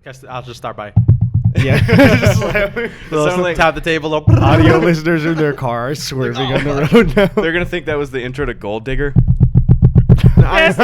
Guess I'll just start by. Yeah. Tap the table. Audio listeners in their cars swerving on the road now. They're going to think that was the intro to Gold Digger. That's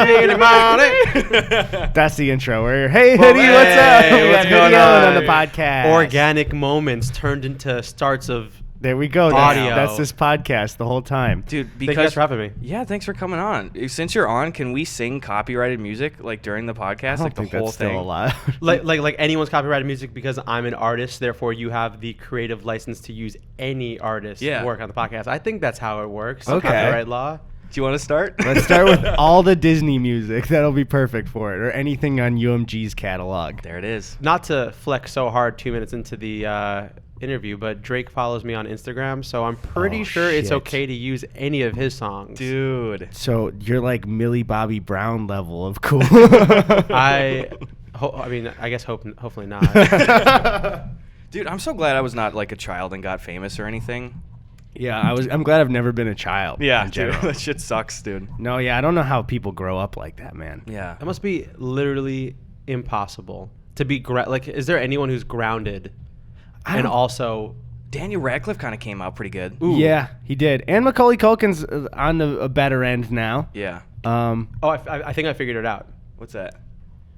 the intro. Hey, Hoodie, what's up? Hey, We what's got going Hoodie Allen on? on the podcast. Organic moments turned into starts of There we go. Audio. That's this podcast the whole time. Dude, Thank you guys for having me. Yeah, thanks for coming on. Since you're on, can we sing copyrighted music like during the podcast? I don't Like think the whole that's thing? still allowed. Like anyone's copyrighted music because I'm an artist, therefore you have the creative license to use any artist's work on the podcast. I think that's how it works. Okay. Copyright law. Do you want to start? Let's start with all the Disney music. That'll be perfect for it. Or anything on UMG's catalog. There it is. Not to flex so hard 2 minutes into the interview, but Drake follows me on Instagram, so I'm pretty sure it's shit. okay to use any of his songs. Dude. So you're like Millie Bobby Brown level of cool. I guess hopefully not. Dude, I'm so glad I was not like a child and got famous or anything. Yeah, I'm glad I've never been a child. Yeah, in dude. general. That shit sucks, dude. No, yeah, I don't know how people grow up like that, man. Yeah. That must be literally impossible to be like. Is there anyone who's grounded and also? Daniel Radcliffe kind of came out pretty good. Ooh. Yeah, he did. And Macaulay Culkin's on a better end now. Yeah. Oh, I think I figured it out. What's that?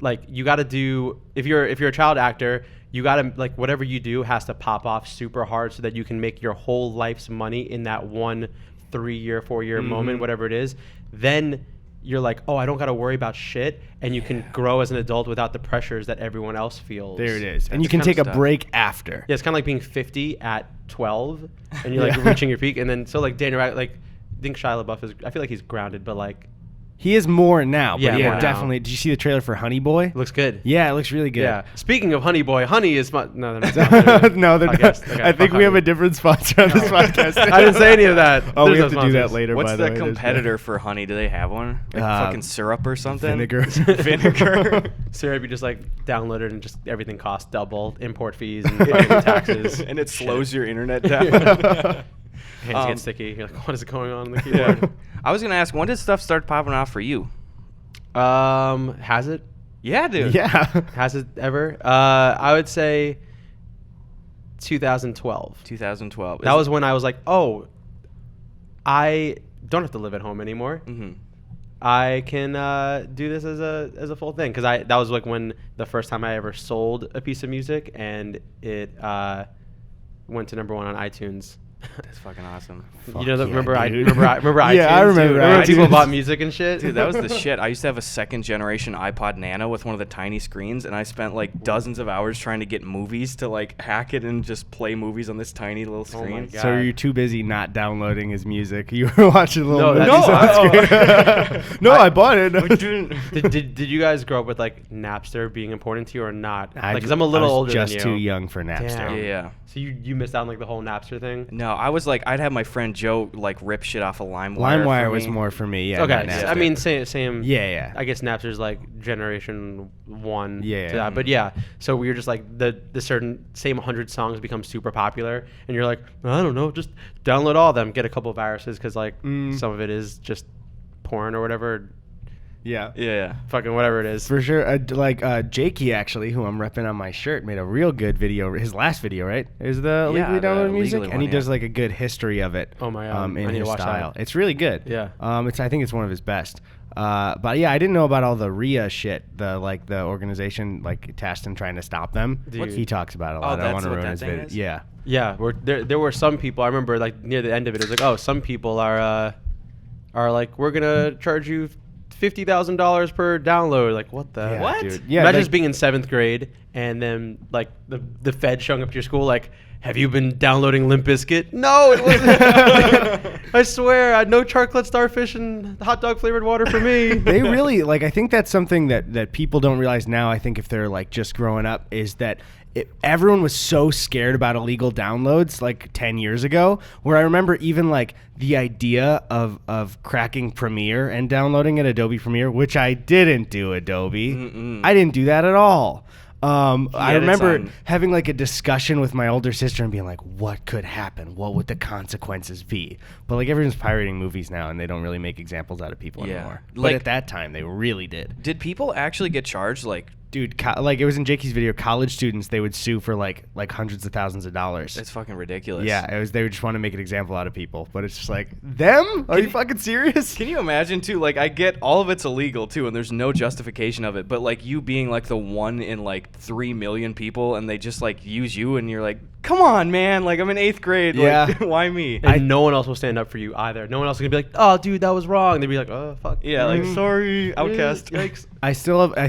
Like you got to do if you're a child actor, you got to like whatever you do has to pop off super hard so that you can make your whole life's money in that 1 3-year 4-year moment, whatever it is. Then you're like, oh, I don't got to worry about shit, and you can grow as an adult without the pressures that everyone else feels. There it is. And That's you can kind take of a stuff. break after. Yeah, it's kind of like being 50 at 12, and you're like reaching your peak, and then so like Daniel, like I think Shia LaBeouf is. I feel like he's grounded, but like He is more now. But Yeah, yeah, more now. definitely. Did you see the trailer for Honey Boy? it looks good. Yeah, it looks really good. Yeah. Speaking of Honey Boy, Honey is no, they're not. No, they're I not. guess. Okay, I think fuck we have Honey. a different sponsor on this podcast. I didn't say any of that. Oh, we There's have no to do that sponsors. later. What's by the the way. competitor for honey? Do they have one? Like fucking syrup or something? Vinegar. Vinegar. Syrup, you just like download it and just everything costs double, import fees and fucking taxes. And it Shit. slows your internet down. Hands get sticky. You're like, what is going on in the keyboard? Yeah. I was gonna ask, when did stuff start popping off for you? Has it? Yeah, dude. Yeah. Has it ever? I would say 2012. 2012. That was when I was like, oh, I don't have to live at home anymore. Mm-hmm. I can do this as a full thing because that was like when the first time I ever sold a piece of music and it went to #1 on iTunes. That's fucking awesome. You know, yeah, remember dude. iTunes? Yeah, I remember Remember people iTunes. bought music and shit. Dude, that was the shit. I used to have a second generation iPod Nano with one of the tiny screens, and I spent like dozens of hours trying to get movies to like hack it and just play movies on this tiny little Oh my screen. God. So you're too busy not downloading his music. You were watching little No, movies that's- on screen. No, I bought it. did you guys grow up with like Napster being important to you or not? I Like, 'cause I'm a little was older just than you. too young for Napster. Damn. Yeah. So you missed out on like the whole Napster thing. No, I was like, I'd have my friend Joe like rip shit off of LimeWire. LimeWire for was me. more for me. Yeah. Okay, not so, Napster. I mean same. Yeah. I guess Napster's like generation 1. Yeah. To that. But yeah, so we were just like the certain same 100 songs become super popular, and you're like, I don't know, just download all of them, get a couple of viruses because like some of it is just porn or whatever, Yeah. Yeah. fucking whatever it is. For sure. Jakey, actually, who I'm repping on my shirt, made a real good video. His last video, right? Is the legally the downloaded music? legally And he one, does yeah. like a good history of it. Oh my God. In I need to his watch that. style. It's really good. Yeah. I think it's one of his best. But yeah, I didn't know about all the RIA shit. The organization like tasked him trying to stop them. Dude. He talks about it a lot. I that's want to what ruin that his thing video. is? Yeah. Yeah, there were some people. I remember like near the end of it, it was like, oh, some people are like, we're gonna charge you $50,000 per download. Like, what the? Yeah, What? dude. Yeah. Imagine like- just being in 7th grade and then like the Fed showing up to your school like, have you been downloading Limp Bizkit? No, it wasn't. I swear, I had no chocolate starfish and hot dog flavored water for me. They really like. I think that's something that people don't realize now. I think if they're like just growing up, is that everyone was so scared about illegal downloads like 10 years ago. Where I remember even like the idea of cracking Premiere and downloading it, Adobe Premiere, which I didn't do. Adobe, I didn't do that at all. I remember having like a discussion with my older sister and being like, what could happen? What would the consequences be? But like everyone's pirating movies now and they don't really make examples out of people anymore. But Like- at that time, they really did. Did people actually get charged like Dude, like it was in Jakey's video, college students, they would sue for like hundreds of thousands of dollars. It's fucking ridiculous. Yeah, they would just want to make an example out of people, but it's just like, them? Are you fucking serious? Can you imagine too? Like, I get all of it's illegal too, and there's no justification of it. But like you being like the one in like 3 million people, and they just like use you, and you're like, come on, man! Like I'm in 8th grade. Yeah. Like, why me? And no one else will stand up for you either. No one else is gonna be like, oh, dude, that was wrong. They'd be like, oh, fuck. Yeah, like sorry, outcast. Yikes. I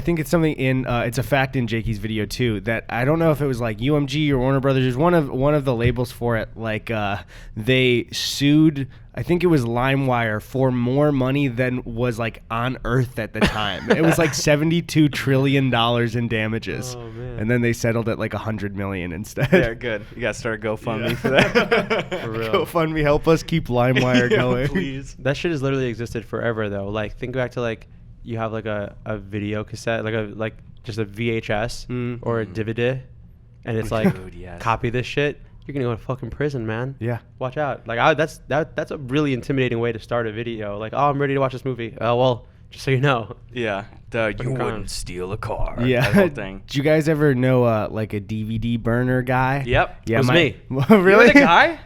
think it's something in it's a fact in Jakey's video too, that I don't know if it was like UMG or Warner Brothers. There's one of the labels for it. Like they sued, I think it was LimeWire, for more money than was like on Earth at the time. It was like $72 trillion in damages. Oh, man. And then they settled at like $100 million instead. Yeah, good. You gotta start a GoFundMe for that. For real. GoFundMe, help us keep LimeWire going. Please. That shit has literally existed forever though. Like think back to like you have like a video cassette, like just a VHS or a DVD, and it's like Dude, yes. copy this shit. You're gonna go to fucking prison, man. Yeah. Watch out. Like that's a really intimidating way to start a video. Like, oh, I'm ready to watch this movie. Oh well, just so you know. Yeah. You wouldn't steal a car. Yeah. That whole thing. Did you guys ever know like a DVD burner guy? Yep. Yeah, It was me. Really? You were the guy?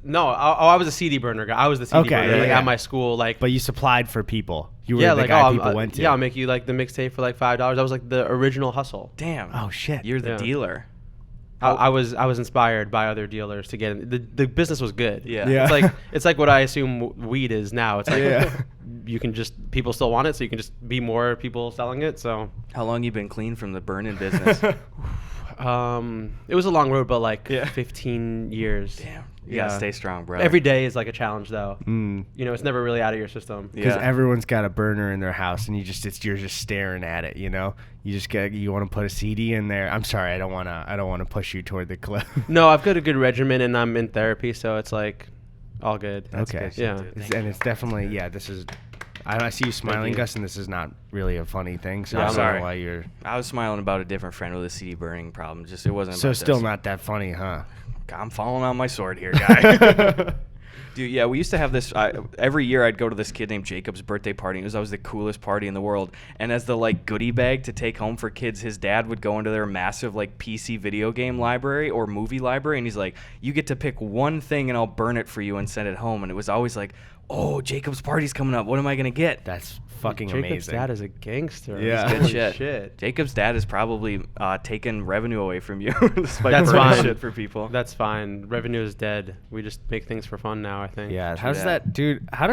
No, I was a CD burner guy. I was the CD Okay, burner yeah, like yeah. at my school. Like, But you supplied for people. You were yeah, the like guy oh, people went to. yeah, I'll make you like the mixtape for like $5. I was like the original hustle. Damn. Oh shit. You're the Yeah. dealer. I was inspired by other dealers to get in. The business was good. Yeah. Yeah. It's like what I assume weed is now. It's like Yeah. you can just people still want it, so you can just be more people selling it. So How long you been clean from the burning business? it was a long road, but like Yeah. 15 years. Damn. You gotta stay strong, bro. Every day is like a challenge, though. Mm. You know, it's never really out of your system. Because Yeah. everyone's got a burner in their house, and you're just staring at it. You know, you want to put a CD in there. I'm sorry, I don't want to push you toward the cliff. No, I've got a good regimen, and I'm in therapy, so it's like all good. Okay. good shit, Yeah. dude. And it's definitely This is. I see you smiling, you. Gus, and this is not really a funny thing. So No, I don't sorry. know why you're. I was smiling about a different friend with a CD burning problem. Just it wasn't. So about still this. not that funny, huh? I'm falling on my sword here, guy. Dude, yeah, we used to have this. Every year, I'd go to this kid named Jacob's birthday party. And it was always the coolest party in the world. And as the like goodie bag to take home for kids, his dad would go into their massive like PC video game library or movie library, and he's like, "You get to pick one thing, and I'll burn it for you and send it home." And it was always like, "Oh, Jacob's party's coming up. What am I gonna get?" That's fucking Jacob's amazing. dad is a gangster. Yeah. Good Holy shit. Jacob's dad is probably taking revenue away from you. Despite That's burning fine. shit for people. That's fine. Revenue is dead. We just make things for fun now, I think. Yeah. True How does that. that, dude? How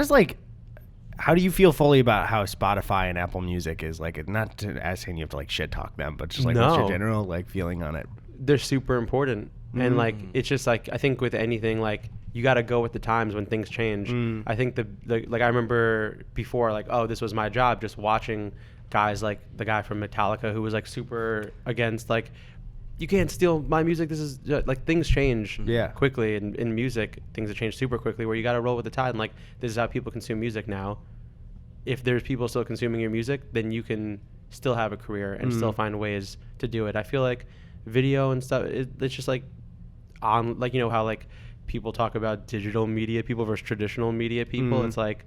do you feel fully about how Spotify and Apple Music is like? Not to asking you have to like shit talk them, but just like what's your No. general like feeling on it? They're super important. And like it's just like I think with anything like you got to go with the times when things change. I think the like I remember before like oh this was my job just watching guys like the guy from Metallica who was like super against like you can't steal my music. This is like things change quickly in music. Things have changed super quickly where you got to roll with the tide and like this is how people consume music now. If there's people still consuming your music, then you can still have a career and still find ways to do it. I feel like video and stuff it's just like on like you know how like people talk about digital media people versus traditional media people. It's like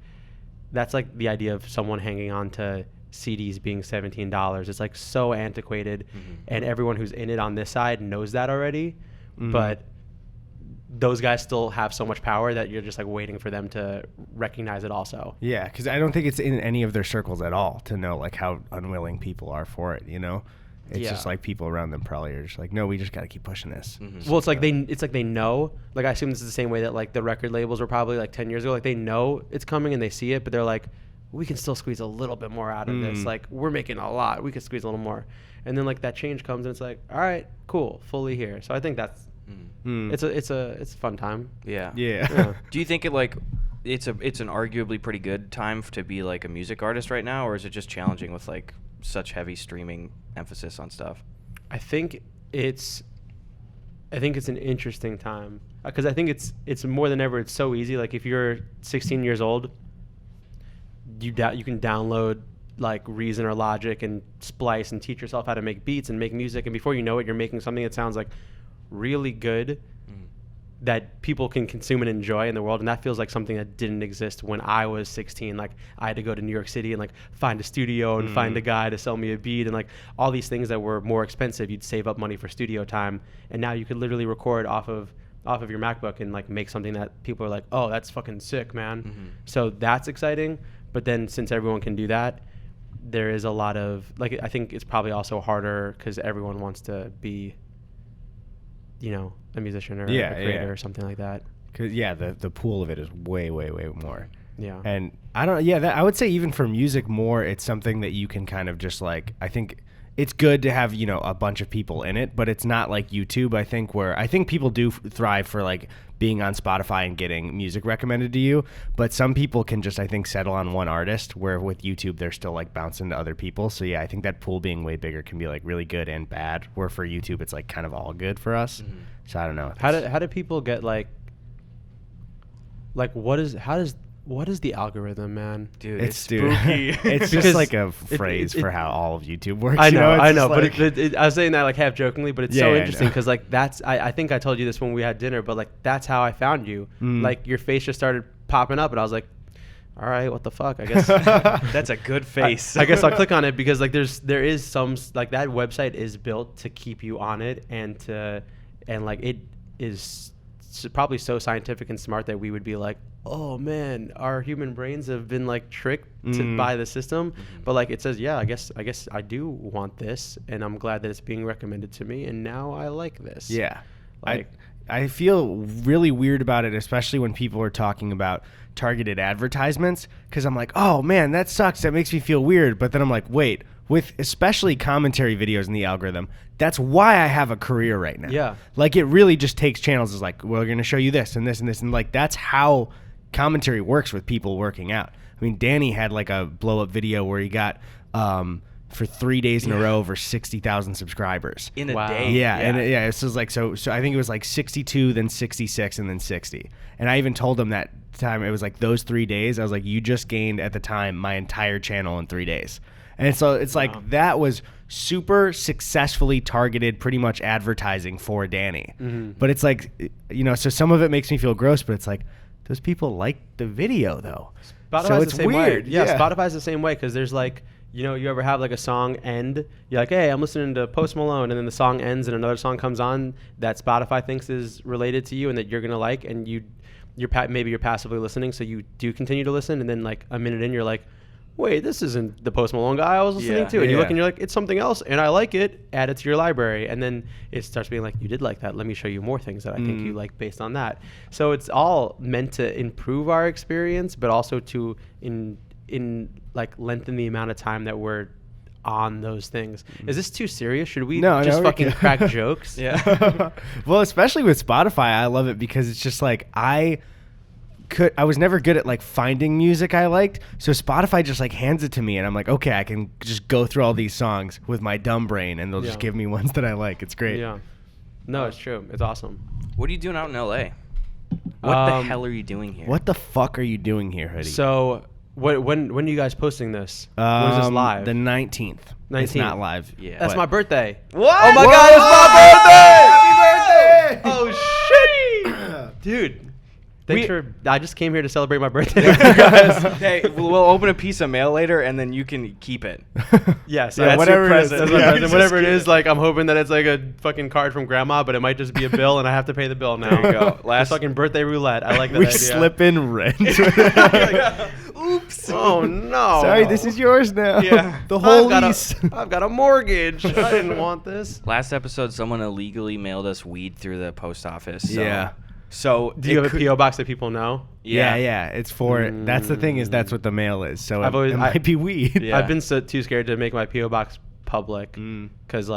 that's like the idea of someone hanging on to CDs being $17. It's like so antiquated and everyone who's in it on this side knows that already, but those guys still have so much power that you're just like waiting for them to recognize it also. Yeah, because I don't think it's in any of their circles at all to know like how unwilling people are for it. You know, it's just like people around them probably are just like, no, we just got to keep pushing this. Well, it's like they know. Like I assume this is the same way that like the record labels were probably like 10 years ago. Like they know it's coming and they see it, but they're like, we can still squeeze a little bit more out of this. Like we're making a lot. We could squeeze a little more. And then like that change comes and it's like, all right, cool, fully here. So I think that's it's a fun time. Yeah. Yeah. Do you think it's an arguably pretty good time to be like a music artist right now, or is it just challenging with like such heavy streaming emphasis on stuff? I think it's an interesting time because I think it's more than ever. It's so easy. Like if you're 16 years old, you can download like Reason or Logic and splice and teach yourself how to make beats and make music, and before you know it, you're making something that sounds like really good, that people can consume and enjoy in the world. And that feels like something that didn't exist when I was 16. Like I had to go to New York City and like find a studio and find a guy to sell me a beat and like all these things that were more expensive. You'd save up money for studio time. And now you could literally record off of your MacBook and like make something that people are like, oh, that's fucking sick, man. So that's exciting. But then since everyone can do that, there is a lot of like, I think it's probably also harder because everyone wants to be, you know, a musician or a creator or something like that. Cause the pool of it is way more. Yeah. And I would say even for music more, it's something that you can kind of just like, I think it's good to have, you know, a bunch of people in it, but it's not like YouTube, I think people do thrive for like being on Spotify and getting music recommended to you, but some people can just, I think, settle on one artist, where with YouTube, they're still like bouncing to other people. So yeah, I think that pool being way bigger can be like really good and bad, where for YouTube, it's like kind of all good for us. So I don't know. How do people get like what is the algorithm, man? Dude, it's spooky. It's just like a phrase for how all of YouTube works. I know, like, but I was saying that like half jokingly, but it's so interesting because like I think I told you this when we had dinner, but like that's how I found you. Like your face just started popping up, and I was like, all right, what the fuck? I guess that's a good face. I guess I'll click on it because like there is some like that website is built to keep you on it and like it is probably so scientific and smart that we would be like, oh man, our human brains have been like tricked by the system. But like it says, yeah, I guess I do want this, and I'm glad that it's being recommended to me, and now I like this. Yeah. Like I feel really weird about it, especially when people are talking about targeted advertisements, because I'm like, oh man, that sucks. That makes me feel weird. But then I'm like, wait, with especially commentary videos in the algorithm, that's why I have a career right now. Yeah. Like it really just takes channels as like, well, we're going to show you this and this and this. And like, that's how commentary works with people working out. I mean, Danny had like a blow up video where he got, for 3 days in a row over 60,000 subscribers in a day. Yeah. And this was like, so I think it was like 62, then 66, and then 60. And I even told him that time, it was like those 3 days, I was like, you just gained at the time my entire channel in 3 days. And so it's like that was super successfully targeted, pretty much advertising for Danny. But it's like, you know, so some of it makes me feel gross, but it's like, those people like the video though. Spotify's so it's the same weird. way. Yeah, Spotify's the same way because there's like, you know, you ever have like a song end, you're like, hey, I'm listening to Post Malone, and then the song ends and another song comes on that Spotify thinks is related to you and that you're gonna like, and maybe you're passively listening, so you do continue to listen, and then like a minute in, you're like, wait, this isn't the Post Malone guy I was listening to. And you look and you're like, it's something else, and I like it, add it to your library. And then it starts being like, you did like that, let me show you more things that I think you like based on that. So it's all meant to improve our experience, but also to in like lengthen the amount of time that we're on those things. Is this too serious? Should we just fucking crack jokes? Yeah. Well, especially with Spotify, I love it because it's just like I was never good at like finding music I liked, so Spotify just like hands it to me, and I'm like, okay, I can just go through all these songs with my dumb brain, and they'll just give me ones that I like. It's great. Yeah. No, it's true. It's awesome. What are you doing out in LA? What the hell are you doing here? What the fuck are you doing here, Hoodie? So when are you guys posting this? When is this live? The 19th. 19th. It's not live. Yeah. That's my birthday. What? Oh my God, it's my birthday! Oh shit, dude. I just came here to celebrate my birthday with you guys. Hey, we'll open a piece of mail later, and then you can keep it. Yes, that's whatever your present. That's my present. Whatever it is, like I'm hoping that it's like a fucking card from grandma, but it might just be a bill, and I have to pay the bill now. There you go. Last fucking birthday roulette. I like that we idea. Slip in rent. Oops. Oh no. Sorry, this is yours now. Yeah. The whole lease. I've got a mortgage. I didn't want this. Last episode, someone illegally mailed us weed through the post office. So. Yeah. So do you have a P.O. box that people know? Yeah. It's for that's the thing, is that's what the mail is. So it might be weed. Yeah. I've been too scared to make my P.O. box public because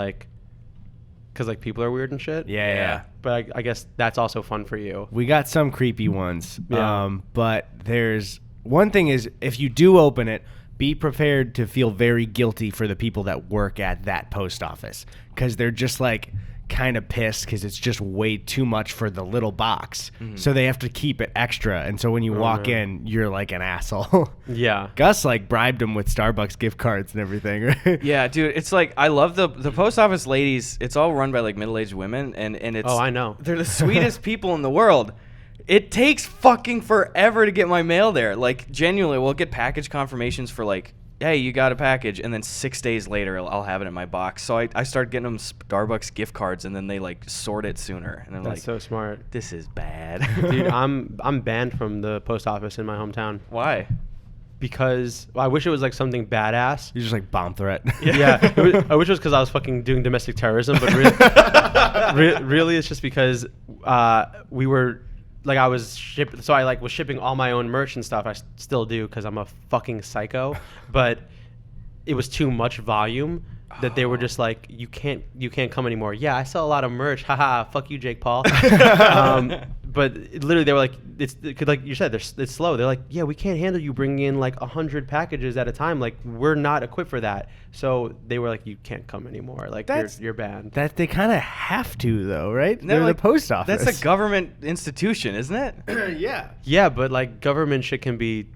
people are weird and shit. Yeah. But I guess that's also fun for you. We got some creepy ones. Yeah. But there's one thing is, if you do open it, be prepared to feel very guilty for the people that work at that post office, because they're just like kind of pissed because it's just way too much for the little box. So they have to keep it extra. And so when you walk in, you're like an asshole. Yeah. Gus like bribed him with Starbucks gift cards and everything. Right? Yeah, dude, it's like I love the post office ladies. It's all run by like middle-aged women, and it's Oh, I know. they're the sweetest people in the world. It takes fucking forever to get my mail there. Like genuinely, we'll get package confirmations for like, hey, you got a package, and then 6 days later I'll have it in my box. So I started getting them Starbucks gift cards, and then they like sort it sooner. And I'm That's like, so smart. this is bad. Dude, I'm banned from the post office in my hometown Why? because I wish it was like something badass. You're just like bomb threat. Yeah, I wish it was because I was fucking doing domestic terrorism, but really it's just because we were like I was so I like was shipping all my own merch and stuff. I still do because I'm a fucking psycho, but it was too much volume that they were just like, you can't come anymore. Yeah, I sell a lot of merch. Haha, fuck you, Jake Paul. But literally, they were like, it's like you said, it's slow. They're like, yeah, we can't handle you bringing in like 100 packages at a time. Like, we're not equipped for that. So they were like, you can't come anymore. Like, you're banned. That they kind of have to though, right? No, They're like, the post office. That's a government institution, isn't it? Yeah. Yeah, but like government shit can be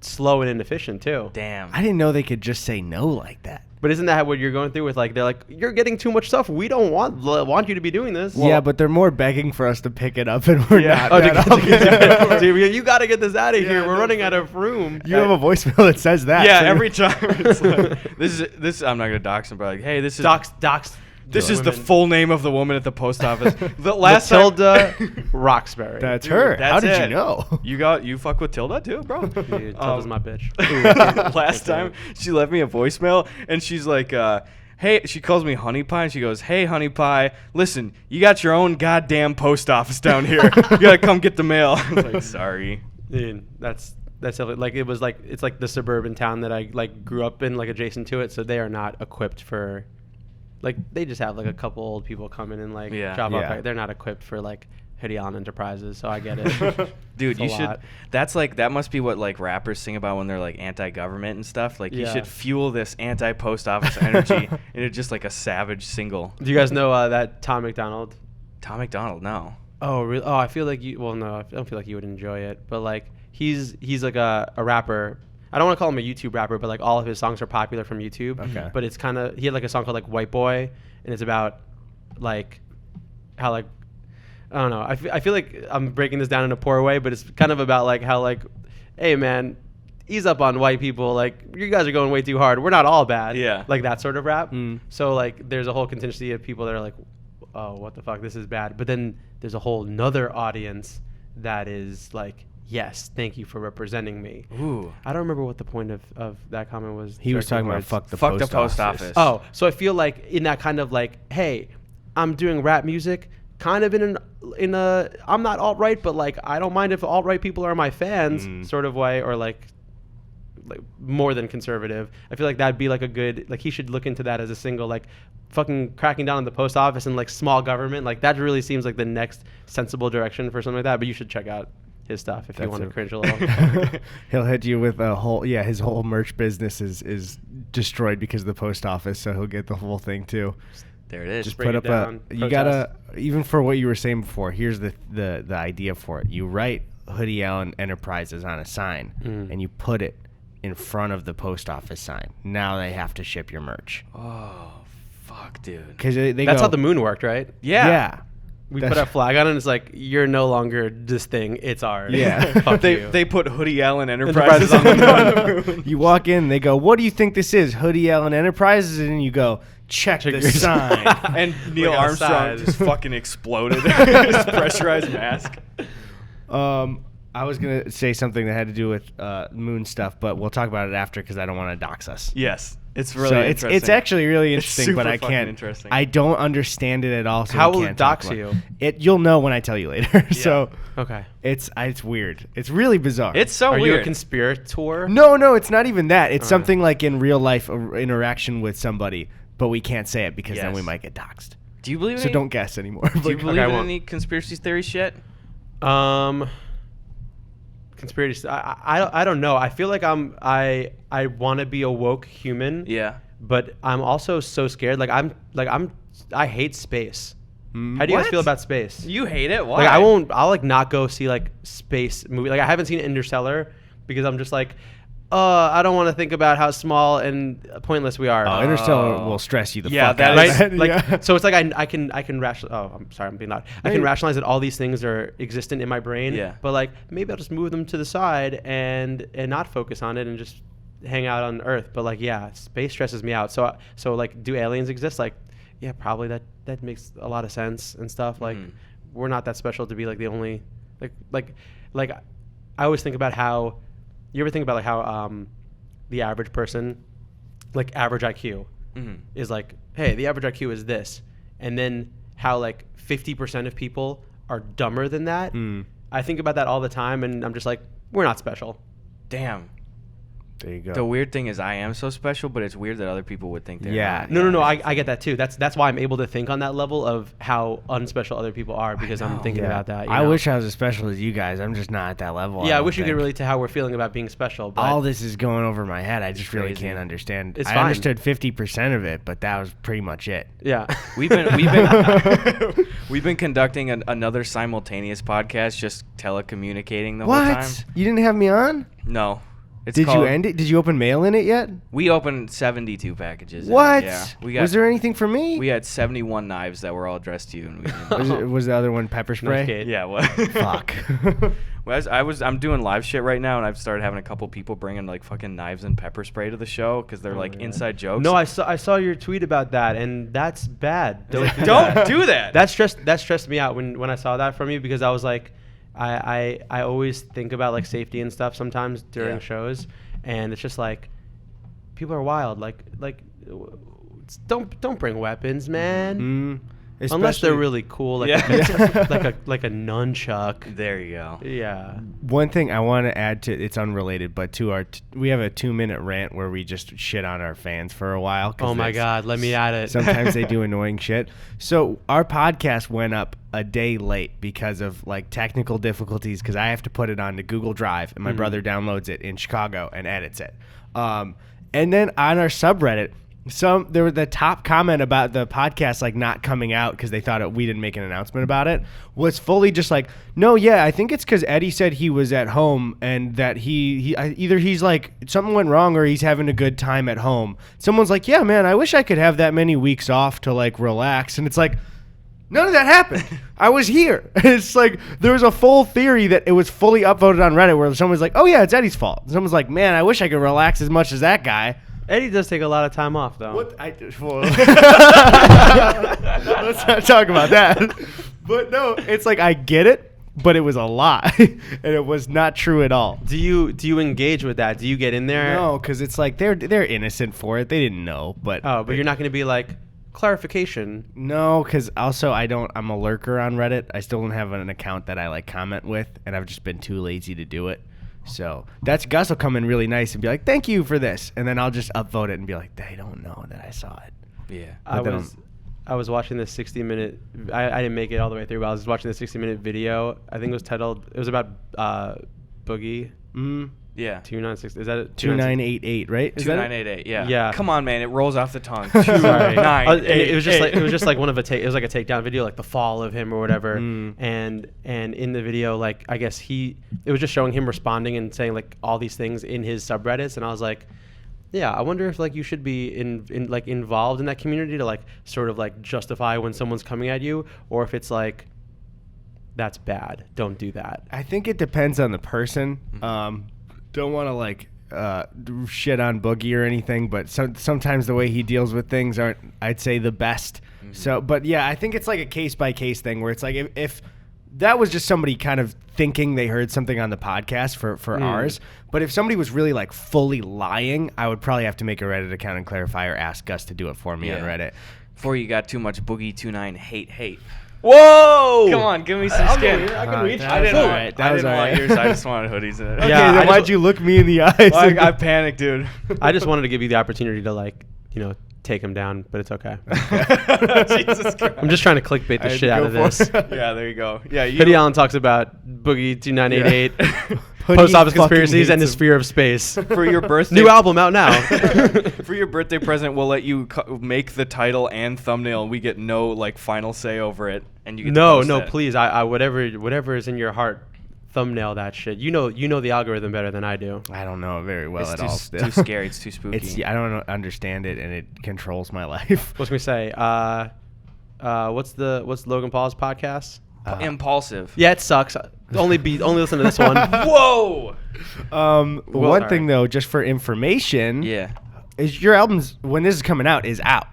slow and inefficient too. Damn. I didn't know they could just say no like that. But isn't that what you're going through with like they're like, you're getting too much stuff. We don't want you to be doing this. Yeah, but they're more begging for us to pick it up, and we're not. Oh, man. dude, you got to get this out of here. Yeah, We're running out of room. You have a voicemail that says that. Yeah, so every time it's like, this. I'm not gonna dox him, but like, hey, this is Docs. this is the women. full name of the woman at the post office. The last Matilda Roxbury. That's Dude, her. How that's did it. you know? You fuck with Tilda too, bro? Dude, Tilda's my bitch. Last time she left me a voicemail and she's like, hey, she calls me Honey Pie and she goes, hey, Honey Pie, listen, you got your own goddamn post office down here. You gotta come get the mail. I was like, sorry. Dude, that's like it was like it's like the suburban town that I like grew up in, like adjacent to it. So they are not equipped for, like they just have like a couple old people come in and like drop off. Yeah. They're not equipped for like Hoodie Enterprises. So I get it. Dude, It's you a should. lot. That's like that must be what like rappers sing about when they're like anti-government and stuff. Like you Yeah. should fuel this anti-post office energy into just like a savage single. Do you guys know that Tom McDonald? Tom McDonald, no. Oh really? Oh, I feel like you. Well, no, I don't feel like you would enjoy it. But like he's like a rapper. I don't want to call him a YouTube rapper, but like all of his songs are popular from YouTube. Okay. But it's kind of he had like a song called like White Boy, and it's about like how like I don't know. I feel like I'm breaking this down in a poor way, but it's kind of about like how like, hey man, ease up on white people. Like you guys are going way too hard. We're not all bad. Yeah. Like that sort of rap. Mm. So like there's a whole contingency of people that are like, oh, what the fuck, this is bad. But then there's a whole nother audience that is like, yes, thank you for representing me. Ooh. I don't remember what the point of that comment was. He was directed talking about towards. fuck the Fuck post the post office. office. Oh, so I feel like in that kind of like, hey, I'm doing rap music, kind of in a I'm not alt-right, but like I don't mind if alt-right people are my fans sort of way, or like more than conservative. I feel like that'd be like a good, like he should look into that as a single, like fucking cracking down on the post office and like small government. Like that really seems like the next sensible direction for something like that. But you should check out his stuff if you want to cringe a little. He'll hit you with a whole his whole merch business is destroyed because of the post office, so he'll get the whole thing too. There it is. Just break put it up down, you gotta, even for what you were saying before, here's the idea for it. You write Hoodie Allen Enterprises on a sign and you put it in front of the post office sign. Now they have to ship your merch. Oh, fuck, dude. Because they That's go, how the moon worked, right? yeah. We That's- put our flag on it and it's like, you're no longer this thing, it's ours. Yeah. Fuck you. They put Hoodie Allen Enterprises on the moon. You walk in, they go, what do you think this is? Hoodie Allen Enterprises? And you go, check the your sign. And Neil Like Armstrong outside. just fucking exploded his pressurized mask. I was going to say something that had to do with moon stuff, but we'll talk about it after because I don't want to dox us. Yes, it's really So interesting. it's actually really It's interesting, but super I fucking can't. interesting. I don't understand it at all. So How we will can't it dox talk about you? it. You'll know when I tell you later. So Okay. it's weird. It's really bizarre. It's so Are weird. you a conspirator? no, it's not even that. It's something like in real life interaction with somebody, but we can't say it because then Yes. we might get doxxed. Do you believe in So any, don't guess anymore. Do you Like, believe I in won't. any conspiracy theory shit? Conspiracy. I don't know. I feel like I want to be a woke human. Yeah. but I'm also so scared. I hate space. How do you guys feel about space? You hate it? Why? Like I'll like not go see like space movie. Like I haven't seen Interstellar because I'm just like, I don't want to think about how small and pointless we are. Interstellar will stress you the fuck that out. is- Right? Like, Yeah. so it's like I can rationalize. Oh, I'm sorry, I'm being loud. I can rationalize that all these things are existent in my brain. Yeah. But like maybe I'll just move them to the side and not focus on it and just hang out on Earth. But like, yeah, space stresses me out. So like, do aliens exist? Like, yeah, probably that makes a lot of sense and stuff. Like, we're not that special to be like the only like I always think about how. You ever think about like how the average person, like average IQ, is like, hey, the average IQ is this, and then how like 50% of people are dumber than that. I think about that all the time, and I'm just like, we're not special. Damn. There you go. The weird thing is I am so special, but it's weird that other people would think they're not. No. I get that too. That's why I'm able to think on that level of how unspecial other people are because I'm thinking about that. I wish I was as special as you guys. I'm just not at that level. Yeah, I wish you could relate to how we're feeling about being special. But all this is going over my head. I just really crazy. can't understand. It's I fine. understood 50% of it, but that was pretty much it. Yeah, We've been conducting another simultaneous podcast, just telecommunicating the whole time. What? You didn't have me on? No. It's Did you called- end it? Did you open mail in it yet? We opened 72 packages. in it, What? Yeah. Was there anything for me? We had 71 knives that were all addressed to you. And we didn't. Was the other one pepper spray? kid. Yeah. What? Fuck. Well, I'm doing live shit right now, and I've started having a couple people bringing like fucking knives and pepper spray to the show because they're like inside jokes. No, I saw your tweet about that, and that's bad. Don't Don't do that. That stressed me out when I saw that from you because I was like, I always think about like safety and stuff sometimes during shows, and it's just like people are wild. Like don't bring weapons, man. Unless they're really cool, like like a nunchuck. There you go. Yeah. One thing I want to add to, it's unrelated, but to our we have a 2-minute rant where we just shit on our fans for a while. Oh my God, let me add it. Sometimes they do annoying shit. So our podcast went up a day late because of like technical difficulties because I have to put it onto Google Drive and my brother downloads it in Chicago and edits it. And then on our subreddit, there was the top comment about the podcast like not coming out because they thought we didn't make an announcement about it was fully just like, no, yeah, I think it's because Eddie said he was at home and that either he's like something went wrong or he's having a good time at home. Someone's like, yeah, man, I wish I could have that many weeks off to like relax, and it's like, none of that happened. I was here. It's like there was a full theory that it was fully upvoted on Reddit where someone's like, oh yeah, it's Eddie's fault. And someone's like, man, I wish I could relax as much as that guy. Eddie does take a lot of time off, though. Let's not talk about that. But no, it's like I get it, but it was a lie, and it was not true at all. Do you engage with that? Do you get in there? No, because it's like they're innocent for it. They didn't know, but But you're not going to be like clarification. no, because also I'm a lurker on Reddit. I still don't have an account that I like comment with, and I've just been too lazy to do it. So that's Gus will come in really nice and be like, thank you for this. And then I'll just upvote it and be like, they don't know that I saw it. Yeah. I was watching this 60-minute. I didn't make it all the way through, but I was watching this 60-minute video. I think it was about Boogie. Yeah. 296. Is that it? 2988, right? Is that it? 2988. Yeah. Yeah. Come on, man. It rolls off the tongue. Sorry. 298. It was just like one of it was like a takedown video, like the fall of him or whatever. And in the video, like I guess it was just showing him responding and saying like all these things in his subreddits, and I was like, yeah, I wonder if like you should be involved in that community to like sort of like justify when someone's coming at you, or if it's like that's bad, don't do that. I think it depends on the person. Don't want to like shit on Boogie or anything, but sometimes the way he deals with things aren't, I'd say, the best. So, but yeah, I think it's like a case by case thing where it's like if that was just somebody kind of thinking they heard something on the podcast for ours, but if somebody was really like fully lying, I would probably have to make a Reddit account and clarify or ask Gus to do it for me on Reddit. Before you got too much Boogie 29 hate. Whoa! Come on, give me some skin. I can reach. That was all right. I didn't want yours. I just wanted hoodies in it. Okay, Yeah, then why'd you look me in the eyes? I panicked, dude. I just wanted to give you the opportunity to like, take him down, but it's okay. Jesus Christ. I'm just trying to clickbait the shit out of this. Yeah, there you go. Yeah, Hoodie Allen talks about Boogie 2988, Hoodie post office fucking conspiracies, and hates his him. fear of space. For your birthday, New album out now. for your birthday present, we'll let you make the title and thumbnail. We get no like final say over it, and you get to post it. Please. I whatever is in your heart. Thumbnail that shit. You know the algorithm better than I do. I don't know it very well It's at too, all. s- Still. too scary. It's too spooky. I don't understand it, and it controls my life. What's we say? What's Logan Paul's podcast? Impulsive. Yeah, it sucks. Only listen to this one. Whoa. One thing though, just for information, Yeah. is your album's when this is coming out is out.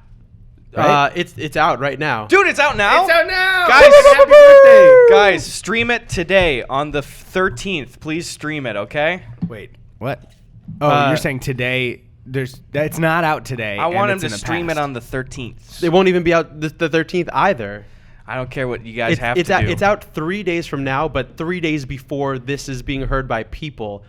Right? It's out right now. Dude, it's out now. now, Guys, happy birthday! Guys, stream it today on the 13th. Please stream it, okay? Wait, what? Oh, you're saying today? It's not out today. I want him and to it's in the stream it past. on the 13th. It won't even be out the 13th either. I don't care what you guys It's, have it's to out, do. It's out 3 days from now, but 3 days before this is being heard by people.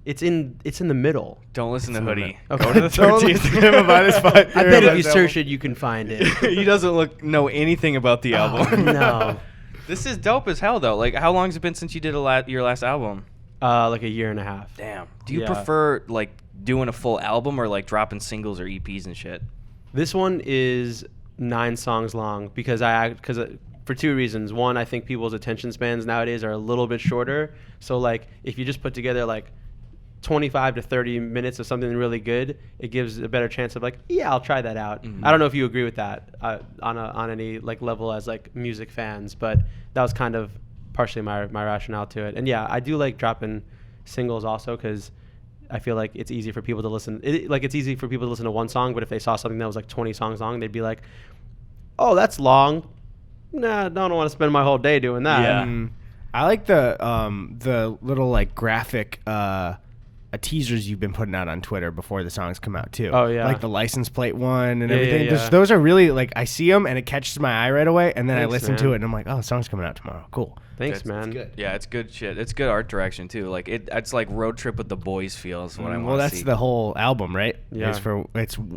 It's in the middle. Don't listen to Hoodie. Okay. Go to the Don't 13th. listen to him about his I bet if you search it, you can find it. He doesn't know anything about the album. No. This is dope as hell, though. Like, how long has it been since you did your last album? Like a year and a half. Damn. Do you Yeah. prefer, like, doing a full album or, like, dropping singles or EPs and shit? This one is 9 songs long because for 2 reasons. One, I think people's attention spans nowadays are a little bit shorter. So like if you just put together like 25 to 30 minutes of something really good, it gives a better chance of like, yeah, I'll try that out. Mhm. I don't know if you agree with that on any like level as like music fans, but that was kind of partially my rationale to it. And yeah, I do like dropping singles also because I feel like it's easy for people to listen. It's easy for people to listen to one song, but if they saw something that was like 20 songs long, they'd be like, oh, that's long. Nah, I don't want to spend my whole day doing that. Yeah. I like the little like graphic teasers you've been putting out on Twitter before the songs come out too. Oh, yeah. like the license plate one and Yeah, everything. yeah. Those are really like I see them and it catches my eye right away, and then I Thanks, listen to man. it and I'm like, oh, the song's coming out tomorrow. Cool. Thanks, It's man. good. Yeah, it's good shit. It's good art direction, too. Like, it's like Road Trip with the Boys feels what I want Well, to that's see. the whole album, right? Yeah.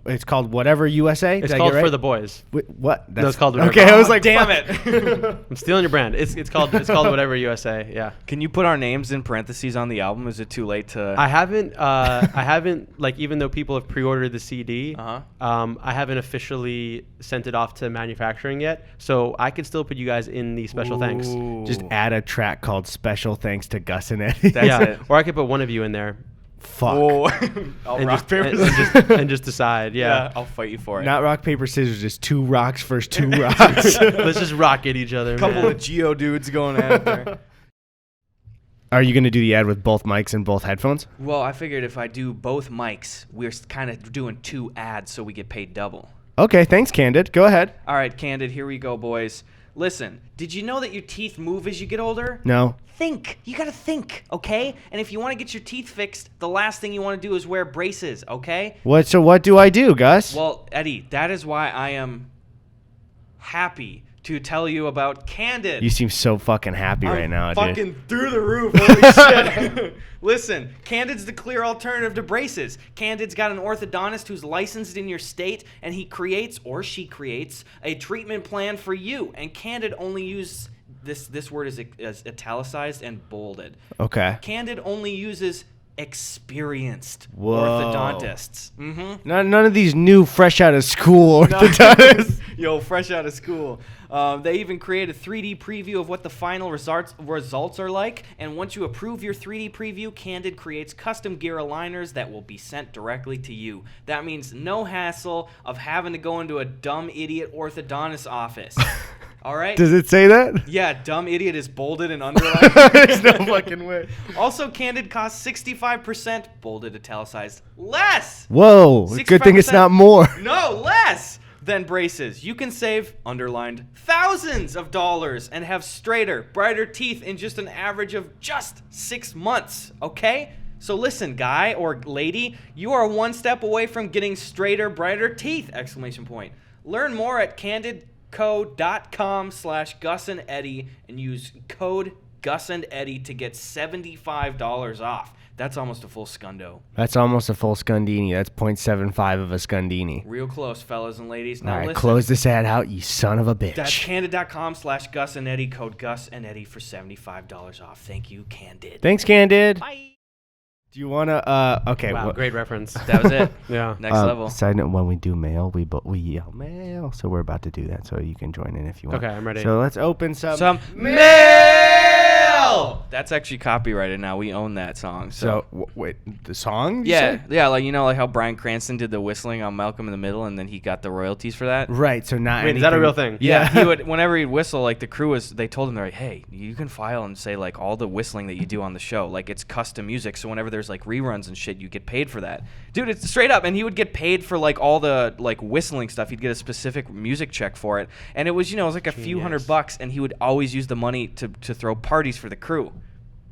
It's called Whatever USA. It's Did I called get right? For the Boys. What? No, it's called Whatever. Okay, I was Oh, like, damn fuck. it. I'm stealing your brand. It's called Whatever USA. Yeah. Can you put our names in parentheses on the album? Is it too late to... I haven't like even though people have pre-ordered the CD, Uh-huh. I haven't officially sent it off to manufacturing yet. So I could still put you guys in the special thanks. Just add a track called Special Thanks to Gus and Eddie. That's yeah, it. or I could put one of you in there Fuck. Oh. I'll and rock, just, paper, and, scissors. and just decide. Yeah. I'll fight you for it. Not rock, paper, scissors. Just 2 rocks versus 2 rocks. Let's just rock at each other. Couple man. of Geo dudes going at it there. Are you going to do the ad with both mics and both headphones? Well, I figured if I do both mics, we're kind of doing 2 ads so we get paid double. Okay, thanks, Candid. Go ahead. All right, Candid, here we go, boys. Listen, did you know that your teeth move as you get older? No. Think. You gotta think, okay? And if you want to get your teeth fixed, the last thing you want to do is wear braces, okay? So what do I do, Gus? Well, Eddie, that is why I am happy to tell you about Candid. You seem so fucking happy right now, fucking dude. through the roof. Holy shit. Listen, Candid's the clear alternative to braces. Candid's got an orthodontist who's licensed in your state, and he creates, or she creates, a treatment plan for you. And Candid only uses, this word is italicized and bolded. Okay. Candid only uses experienced Whoa. orthodontists. Mm-hmm. None of these new, fresh out of school orthodontists. Yo, fresh out of school. They even create a 3D preview of what the final results are like. And once you approve your 3D preview, Candid creates custom gear aligners that will be sent directly to you. That means no hassle of having to go into a dumb idiot orthodontist office. All right? Does it say that? Yeah, dumb idiot is bolded and underlined. There's no fucking way. Also, Candid costs 65%, bolded, italicized, less. Whoa. Good thing it's 65%. not more. No, less than braces. You can save, underlined, thousands of dollars and have straighter, brighter teeth in just an average of just 6 months, okay? So listen, guy or lady, you are one step away from getting straighter, brighter teeth, exclamation point. Learn more at candidco.com/Gus and Eddie and use code Gus and Eddie to get $75 off. That's almost a full Scundo. That's almost a full Scundini. That's 0.75 of a Scundini. Real close, fellas and ladies. All Now right, listen. close this ad out, you son of a bitch. That's Candid.com/Gus and Eddie. Code Gus and Eddie for $75 off. Thank you, Candid. Thanks, Candid. Bye. Do you want to, okay. Wow, great reference. That was it. Yeah. Next level. Side note, when we do mail, we yell mail. So we're about to do that, so you can join in if you want. Okay, I'm ready. So let's open some mail. That's actually copyrighted now. We own that song. So, wait, the song? you yeah, said? yeah, like like how Bryan Cranston did the whistling on Malcolm in the Middle, and then he got the royalties for that. Right, so not Wait, is that a anything- real thing? Yeah, he would whenever he'd whistle, like the crew was. They told him they're like, hey, you can file and say like all the whistling that you do on the show, like it's custom music. So whenever there's like reruns and shit, you get paid for that, dude. It's straight up, and he would get paid for like all the like whistling stuff. He'd get a specific music check for it, and it was it was like a few $100, and he would always use the money to throw parties for the crew.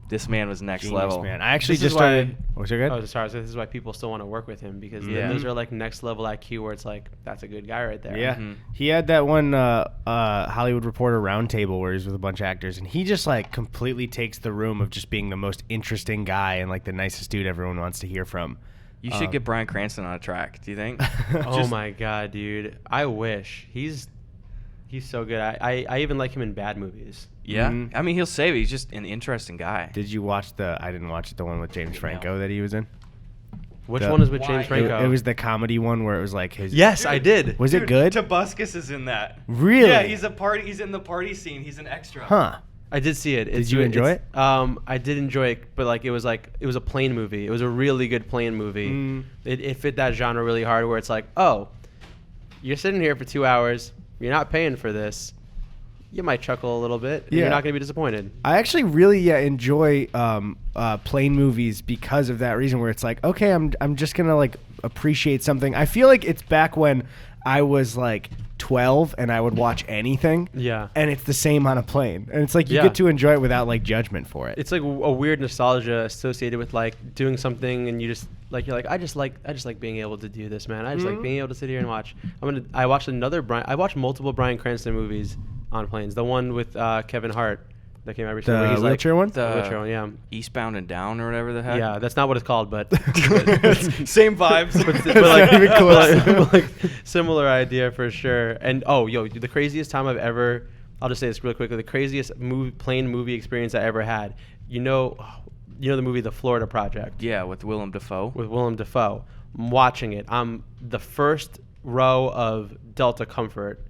This man was next Genius, level. man. I actually This is just why- started. Was it good? Oh, sorry. So this is why people still want to work with him because Yeah. those are like next level IQ where it's like that's a good guy right there. Yeah, Mhm. he had that one Hollywood Reporter roundtable where he's with a bunch of actors, and he just like completely takes the room of just being the most interesting guy and like the nicest dude everyone wants to hear from. You should get Bryan Cranston on a track. Do you think? Oh my god, dude! I wish he's so good. I even like him in bad movies. Yeah, Mhm. I mean he'll save it. He's just an interesting guy. Did you watch I didn't watch it, the one with James Franco that he was in? Which The- one is with Why? James It, Franco? it was the comedy one where it was like his. Yes, I did. Was it good? Tobuscus is in that. Really? Yeah, he's in the party scene. He's an extra. Huh. I did see it. Did you enjoy it? I did enjoy it, but it was a plane movie. It was a really good plane movie. Mm. It fit that genre really hard. Where it's like, oh, you're sitting here for 2 hours. You're not paying for this. You might chuckle a little bit. And Yeah. You're not going to be disappointed. I actually really enjoy plane movies because of that reason. Where it's like, okay, I'm just gonna like appreciate something. I feel like it's back when I was like 12 and I would watch anything. Yeah. And it's the same on a plane, and it's like you Yeah. get to enjoy it without like judgment for it. It's like a weird nostalgia associated with like doing something, and you just like you're like I just like being able to do this, man. I just like being able to sit here and watch. I watched multiple Bryan Cranston movies on planes. The one with Kevin Hart that came out recently. where The he's wheelchair one? The wheelchair one, yeah. Eastbound and Down or whatever the heck. Yeah, that's not what it's called, but Same vibes. but like, not even close. but like similar idea for sure. And the craziest time I've ever, I'll just say this really quickly, the craziest plane movie experience I ever had. You know the movie The Florida Project Yeah, with Willem Dafoe. with Willem Dafoe. I'm watching it. I'm the first row of Delta Comfort,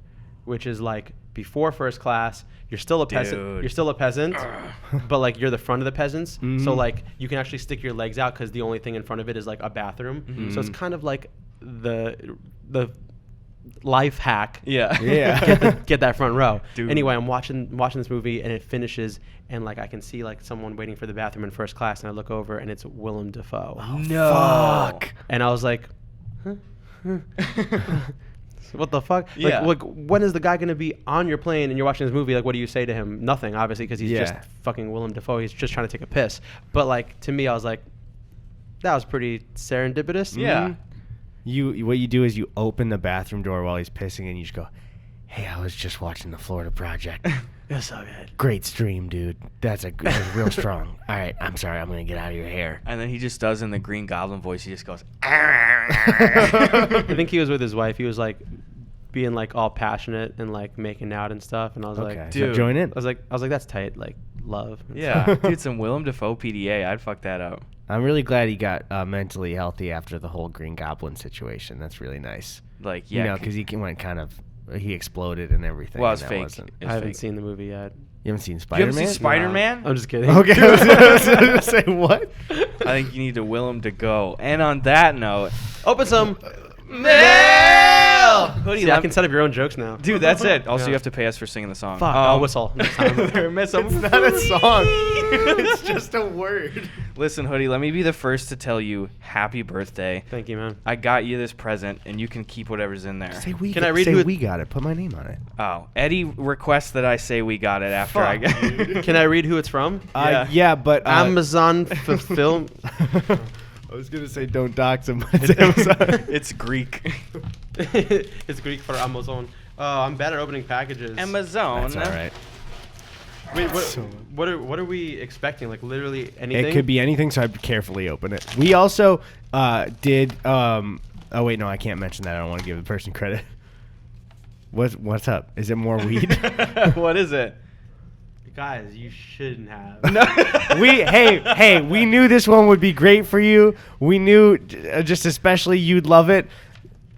which is like before first class. You're still a peasant. Dude. You're still a peasant, but like you're the front of the peasants. Mhm. So like you can actually stick your legs out because the only thing in front of it is like a bathroom. So it's kind of like the life hack. Yeah. Yeah. Get that front row. Dude. Anyway, I'm watching this movie and it finishes and like I can see like someone waiting for the bathroom in first class and I look over and it's Willem Dafoe. No. Fuck. And I was like, what the fuck? Yeah. Like, when is the guy going to be on your plane and you're watching this movie? Like, what do you say to him? Nothing, obviously, because he's just Yeah. fucking Willem Dafoe. He's just trying to take a piss. But, like, to me, I was like, that was pretty serendipitous. Yeah. What you do is you open the bathroom door while he's pissing, and you just go, "Hey, I was just watching the Florida Project. It's so good. Great stream, dude. That's real strong. All right, I'm sorry, I'm gonna get out of your hair." And then he just does in the Green Goblin voice. He just goes. I think he was with his wife. He was, like, being, like, all passionate and, like, making out and stuff. And I was Okay, like, so dude. join in. I was like, that's tight. Like, love. Yeah, dude, some Willem Dafoe PDA. I'd fuck that up. I'm really glad he got mentally healthy after the whole Green Goblin situation. That's really nice. Like, yeah, you know, because he exploded and everything. Well, and it's that fake. wasn't- It's I haven't fake. seen the movie yet. You haven't seen You Spider-Man? haven't seen Spider-Man? I'm just kidding. Okay, I was gonna say what? I think you need to will him to go. And on that note, Open some mail. Hoodie, See, I can set up your own jokes now. dude, that's it. Also, Yeah. you have to pay us for singing the song. Fuck, I'll whistle next time. It's not a song. It's just a word. Listen, Hoodie, let me be the first to tell you happy birthday. Thank you, man. I got you this present, and you can keep whatever's in there. Say we. Can I read who it- we got it? Put my name on it. Oh, Eddie requests that I say we got it after I Fuck, got Can I read who it's from? Yeah, but Amazon film. I was gonna say don't dox him. But it's Amazon. It's Greek. It's Greek for Amazon. I'm bad at opening packages. Amazon. That's all right. Wait, what are we expecting? Like literally anything? It could be anything, so I'd carefully open it. We also did. Oh wait, no, I can't mention that. I don't want to give the person credit. What's up? Is it more weed? What is it? Guys, you shouldn't have. We knew this one would be great for you. We knew just especially you'd love it.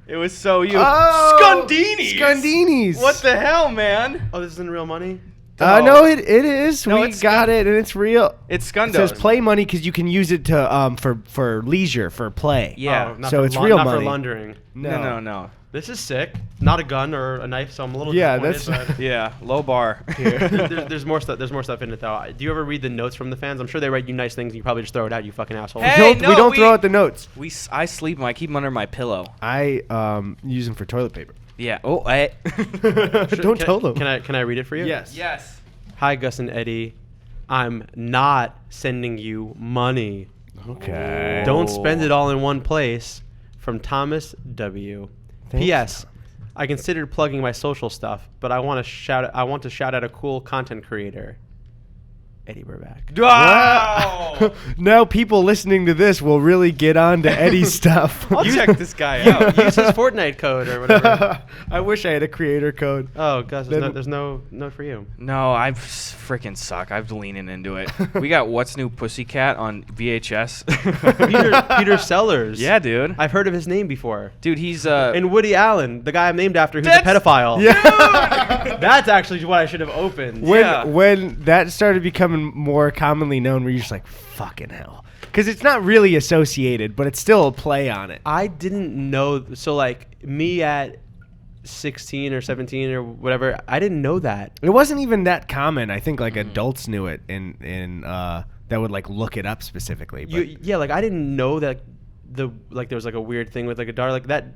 It was so you. Oh, Scundini's. Scundini's. What the hell, man? Oh, this isn't real money? No, it is. No, We it's got it, and it's real. It's It Scundo. says play money because you can use it to for leisure, for play. Yeah. Oh, not So for it's real not money. for laundering. No. This is sick. Not a gun or a knife, so I'm a little Yeah, disappointed. But Yeah, low bar. there's more stuff. There's more stuff in it though. Do you ever read the notes from the fans? I'm sure they write you nice things. And you probably just throw it out. You fucking asshole. Hey, we don't throw out the notes. I sleep them. I keep them under my pillow. I use them for toilet paper. Yeah. Oh, I. Don't tell them. Can I read it for you? Yes. Yes. Hi, Gus and Eddie. I'm not sending you money. Okay. Don't spend it all in one place. From Thomas W. Thanks. P.S. I considered plugging my social stuff, but I want to shout out a cool content creator, Eddie Burback. Wow. Now people listening to this will really get on to Eddie's stuff. I'll check this guy out. Use his Fortnite code or whatever. I wish I had a creator code. Oh, Gus, Then- there's no note for you. No, I freaking suck. I've leaning into it. We got What's New Pussycat on VHS. Peter Sellers. Yeah, dude. I've heard of his name before. Dude, he's And Woody Allen, the guy I'm named after, who's a That's- pedophile. Yeah. That's actually what I should have opened. When that started becoming more commonly known, where you're just like, fucking hell. Because it's not really associated, but it's still a play on it. I didn't know. So, like, me at 16 or 17 or whatever, I didn't know that. It wasn't even that common. I think like adults knew it in that would like look it up specifically. But Yeah, like, I didn't know that there was like a weird thing with like a daughter like that.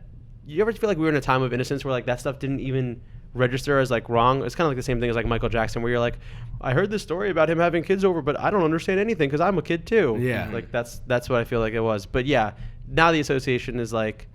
You ever feel like we were in a time of innocence where like that stuff didn't even register as like wrong? It's kind of like the same thing as like Michael Jackson, where you're like, I heard this story about him having kids over, but I don't understand anything because I'm a kid too. Yeah. Like that's what I feel like it was. But yeah, now the association is like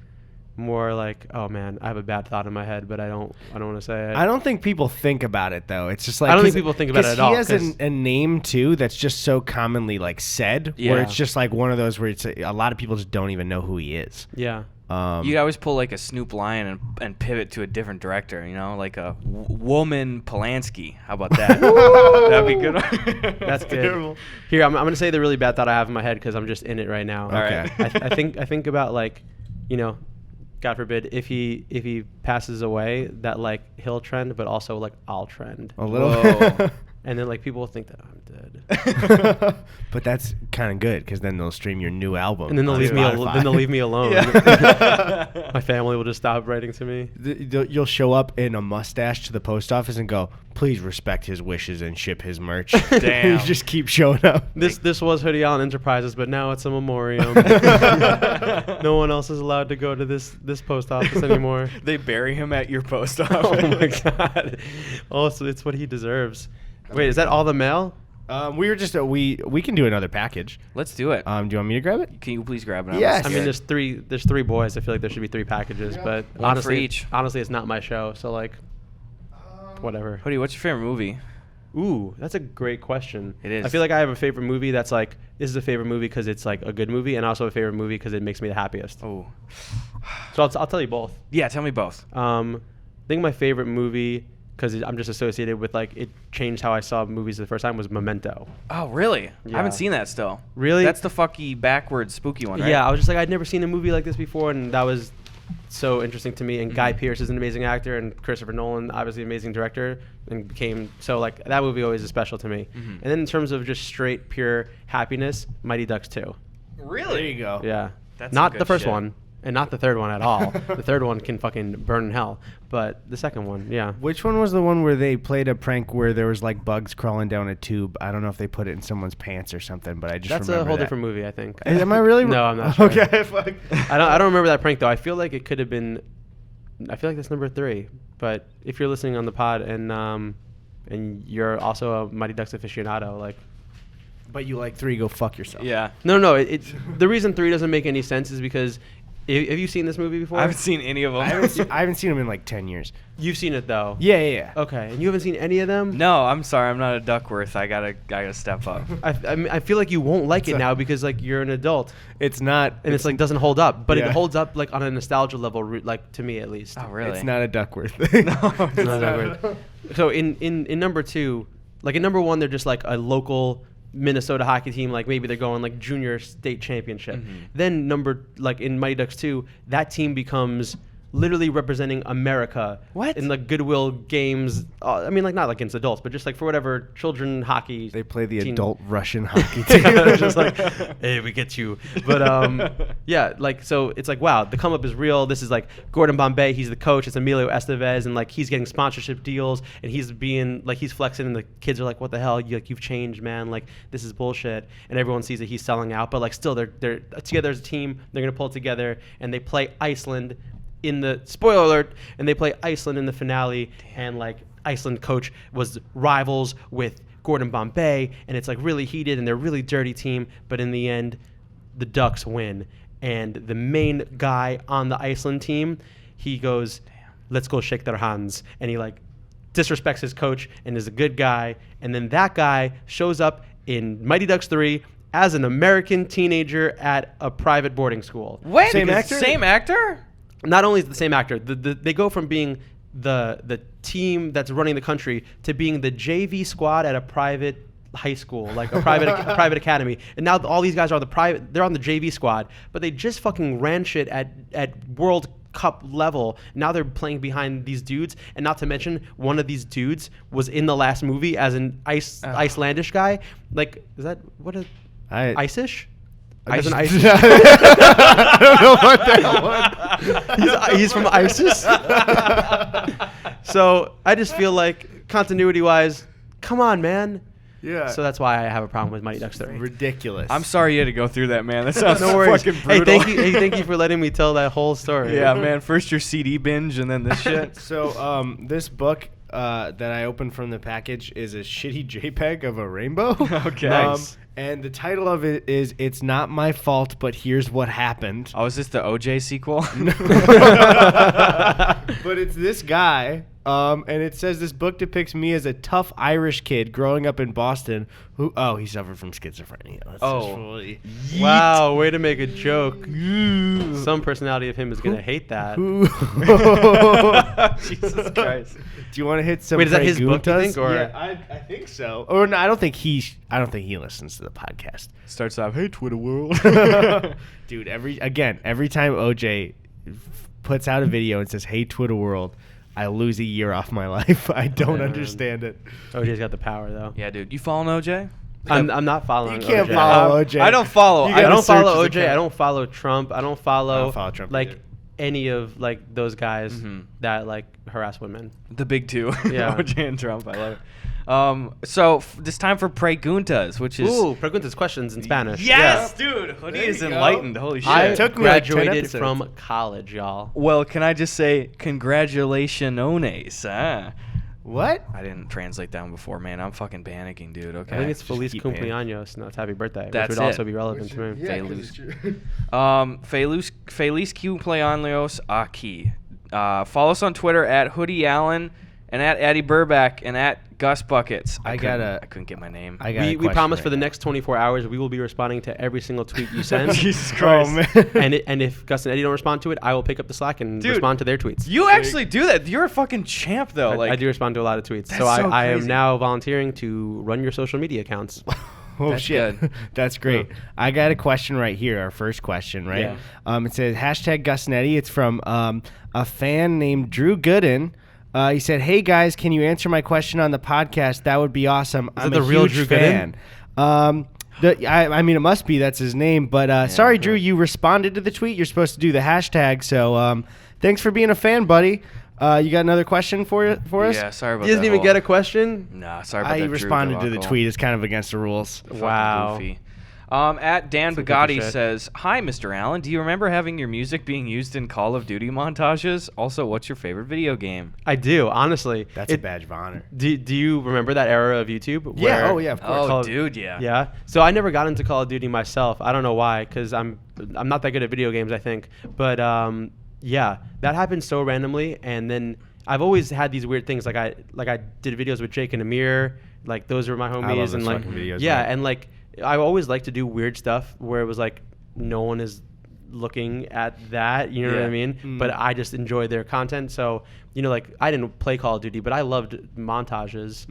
more like, oh man, I have a bad thought in my head, but I don't want to say it. I don't think people think about it though. It's just like I don't think people think about it at all, He has 'cause- a name too that's just so commonly like said, where Yeah. it's just like one of those where it's a lot of people just don't even know who he is. Yeah. You always pull like a Snoop Lion and pivot to a different director, you know, like a woman Polanski. How about that? That'd be good. That's good. terrible. Here, I'm gonna say the really bad thought I have in my head because I'm just in it right now. All right. I think about like, you know, God forbid if he passes away, that like he'll trend, but also like I'll trend, A little. Whoa. and then like people will think that I'm dead, But that's kind of good because then they'll stream your new album. and then they'll on leave me Spotify. then they'll leave me alone. Yeah. My family will just stop writing to me. You'll show up in a mustache to the post office and go, please respect his wishes and ship his merch. Damn. You just keep showing up. This was Hoodie Allen Enterprises, but now it's a memoriam. No one else is allowed to go to this post office anymore. They bury him at your post Oh office. my god! Oh, so it's what he deserves. Wait, is that all the mail? We were just we can do another package. Let's do it. Do you want me to grab it? Can you please grab it? I'm Yes. I mean, scared. there's three boys. I feel like there should be 3 packages, but One for honestly, each. honestly, it's not my show, so like, whatever. Hoodie, what's your favorite movie? Ooh, that's a great question. It is. I feel like I have a favorite movie that's like, this is a favorite movie because it's like a good movie, and also a favorite movie because it makes me the happiest. Oh. So I'll tell you both. Yeah, tell me both. I think my favorite movie, because I'm just associated with like it changed how I saw movies the first time, was Memento. Oh, really? I Yeah. haven't seen that still. Really? That's the fucky backwards spooky one, right? Yeah, I was just like, I'd never seen a movie like this before, and that was so interesting to me. And Guy Pearce is an amazing actor, and Christopher Nolan, obviously an amazing director, and became so like that movie always is special to me. And then in terms of just straight pure happiness, Mighty Ducks 2. Really? There you go. Yeah, That's not some the good first shit. one, and not the third one at all. The third one can fucking burn in hell, but the second one, yeah. Which one was the one where they played a prank where there was like bugs crawling down a tube? I don't know if they put it in someone's pants or something, but I just That's a remember whole that. different movie, I think. Am I really? No, I'm not sure. Okay, fuck. I don't remember that prank though. I feel like it could have been. I feel like that's number 3. But if you're listening on the pod and you're also a Mighty Ducks aficionado, like, But you like 3, go fuck yourself. Yeah. no, it's the reason 3 doesn't make any sense is because Have you seen this movie before? I haven't seen any of them. I haven't seen him in like 10 years. You've seen it though. Yeah. Okay, and you haven't seen any of them? No, I'm sorry. I'm not a Duckworth. I gotta step up. I feel like you won't like it now because like you're an adult It's not. and it's like doesn't hold up, but it Yeah. holds up like on a nostalgia level, like to me at least. Oh, really? It's not a Duckworth thing. No, it's Not that weird. So in number 2, like in number 1, they're just like a local Minnesota hockey team, like maybe they're going like junior state championship. Then in Mighty Ducks 2, that team becomes literally representing America. What? In the Goodwill Games. I mean, like not like against adults, but just like for whatever children hockey. They play the team. adult Russian hockey team. They're just like, hey, we get you. But yeah, like so it's like wow, the come up is real. This is like Gordon Bombay, he's the coach. It's Emilio Estevez, and like he's getting sponsorship deals, and he's being like he's flexing, and the kids are like, what the hell? You've changed, man. Like this is bullshit. And everyone sees that he's selling out, but like still they're together as a team. They're gonna pull it together, and they play Iceland in the spoiler alert, and they play Iceland in the finale. And like Iceland coach was rivals with Gordon Bombay, and it's like really heated, and they're a really dirty team. But in the end, the Ducks win, and the main guy on the Iceland team, he goes, "Let's go shake their hands," and he like disrespects his coach and is a good guy. And then that guy shows up in Mighty Ducks 3 as an American teenager at a private boarding school. Wait, Same actor? Same actor? Not only is it the same actor, they go from being the team that's running the country to being the JV squad at a private high school, like a private academy. And now all these guys are they're on the JV squad, but they just fucking ran shit at World Cup level. Now they're playing behind these dudes, and not to mention one of these dudes was in the last movie as an Icelandish guy. Like, is that what a Icish? As an ISIS. I don't know what that was. He's from ISIS. So I just feel like continuity-wise, come on, man. Yeah. So that's why I have a problem with Mighty Ducks 3. Ridiculous. I'm sorry you had to go through that, man. That sounds No worries. fucking Hey, brutal. thank you for letting me tell that whole story. Yeah, man. First your CD binge and then this shit. So this book that I opened from the package is a shitty JPEG of a rainbow. Okay. Nice. And the title of it is "It's Not My Fault, But Here's What Happened." Oh, is this the OJ sequel? But it's this guy, and it says this book depicts me as a tough Irish kid growing up in Boston who, he suffered from schizophrenia. That's just fully- Wow, way to make a joke. Some personality of him is going to hate that. Jesus Christ. Do you want to hit some? Wait, is that his book, you think, or? Yeah, I think so. Or no, I don't think he listens to the podcast. Starts off, hey, Twitter world. Dude, every time OJ puts out a video and says, "Hey, Twitter world," I lose a year off my life. I don't understand it. OJ's got the power, though. Yeah, dude. You following OJ? I'm not following You can't OJ. follow OJ. I don't follow. You I gotta don't search follow his OJ. account. I don't follow Trump. I don't follow Trump like either. any of like those guys that like harass women. The big two. Yeah. OJ and Trump. I love it. So it's time for Preguntas, which is... Ooh, preguntas, questions in Spanish. Yes, dude. Hoodie There is you go. enlightened. Holy shit. I It took me like 10 graduated episodes. from college, y'all. Well, can I just say congratulations? What? I didn't translate that one before, man. I'm fucking panicking, dude. Okay. I think it's Just Feliz keep Cumpleaños, and that's happy birthday, That's which would also it. be relevant to me. Feliz Cumpleaños aquí. Follow us on Twitter at Hoodie Allen and at Addy Burback and at Gus Buckets. I couldn't get my name. We promise for the next 24 hours we will be responding to every single tweet you send. Jesus Christ. Oh, man. and if Gus and Eddie don't respond to it, I will pick up the slack and Dude, respond to their tweets. You actually do that. You're a fucking champ, though. I do respond to a lot of tweets. That's So so I am crazy. now volunteering to run your social media accounts. Oh, That's shit. good. That's great. I got a question right here, our first question, right? Yeah. It says, #Gus and Eddie. It's from a fan named Drew Gooden. He said, "Hey, guys, can you answer my question on the podcast? That would be awesome. I'm it the a real huge Drew fan." I mean, it must be. That's his name. But sorry, Drew, you responded to the tweet. You're supposed to do the hashtag. So thanks for being a fan, buddy. You got another question for us? Yeah, sorry about that. He doesn't even get a question? Nah, sorry about that. I Drew responded to the debacle. tweet. It's kind of against the rules. Fucking Wow. goofy. At Dan Some Bugatti goofy shit. says, "Hi, Mr. Allen. Do you remember having your music being used in Call of Duty montages? Also, what's your favorite video game?" I do, honestly. That's a badge of honor. Do you remember that era of YouTube? Yeah. where- Oh yeah. Of course. Oh, dude, yeah. Yeah. So I never got into Call of Duty myself. I don't know why, because I'm not that good at video games, I think. But yeah, that happened so randomly, and then I've always had these weird things. Like I did videos with Jake and Amir. Like those were my homies, I love and those like fucking videos, yeah, man. and like I always like to do weird stuff where it was like no one is looking at that, you know what I Yeah. mean? But I just enjoy their content. So, like I didn't play Call of Duty, but I loved montages.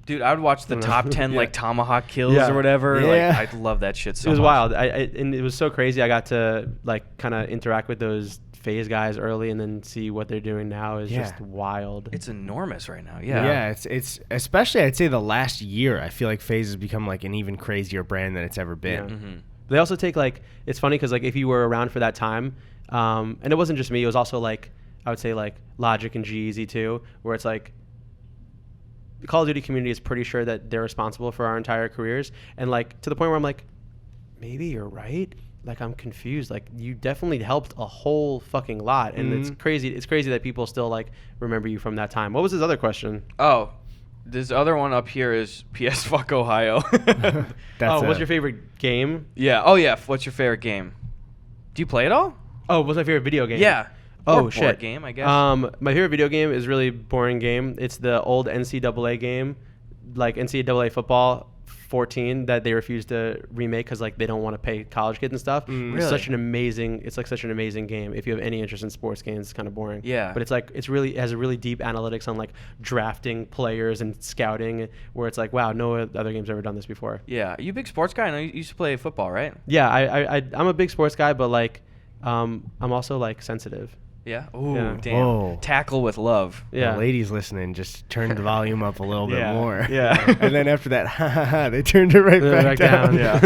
Dude, I would watch the top 10 like tomahawk kills Yeah. or whatever. Yeah. Like, I love that shit so It was much. wild. And it was so crazy. I got to like kind of interact with those phase guys early and then see what they're doing now is Yeah. just wild. It's enormous right now. Yeah. Yeah. It's especially I'd say the last year. I feel like FaZe has become like an even crazier brand than it's ever been. Yeah. They also take like, it's funny because like if you were around for that time, and it wasn't just me, it was also like, I would say like Logic and G-Eazy too, where it's like, the Call of Duty community is pretty sure that they're responsible for our entire careers. And like to the point where I'm like, maybe you're right. Like I'm confused. Like you definitely helped a whole fucking lot. And it's crazy. It's crazy that people still like remember you from that time. What was his other question? Oh, this other one up here is PS Fuck Ohio. That's What's your favorite game? Yeah. Oh, yeah. What's your favorite game? Do you play it all? Oh, what's my favorite video game? Yeah. Oh, Or board shit. game, I guess. My favorite video game is really boring game. It's the old NCAA game, like NCAA football 14 that they refused to remake because like they don't want to pay college kids and stuff. It's Really? such an amazing game. If you have any interest in sports games, it's kind of boring. Yeah. But it has a really deep analytics on like drafting players and scouting, where it's like, wow, no other game's ever done this before. Yeah. You a big sports guy? I know you used to play football, right? Yeah, I'm a big sports guy, but like, I'm also like sensitive. Yeah. Ooh, Yeah. damn. Whoa. Tackle with love. Yeah. The ladies listening just turned the volume up a little bit Yeah. more. Yeah. And then after that, they turned it right Back back down. Yeah.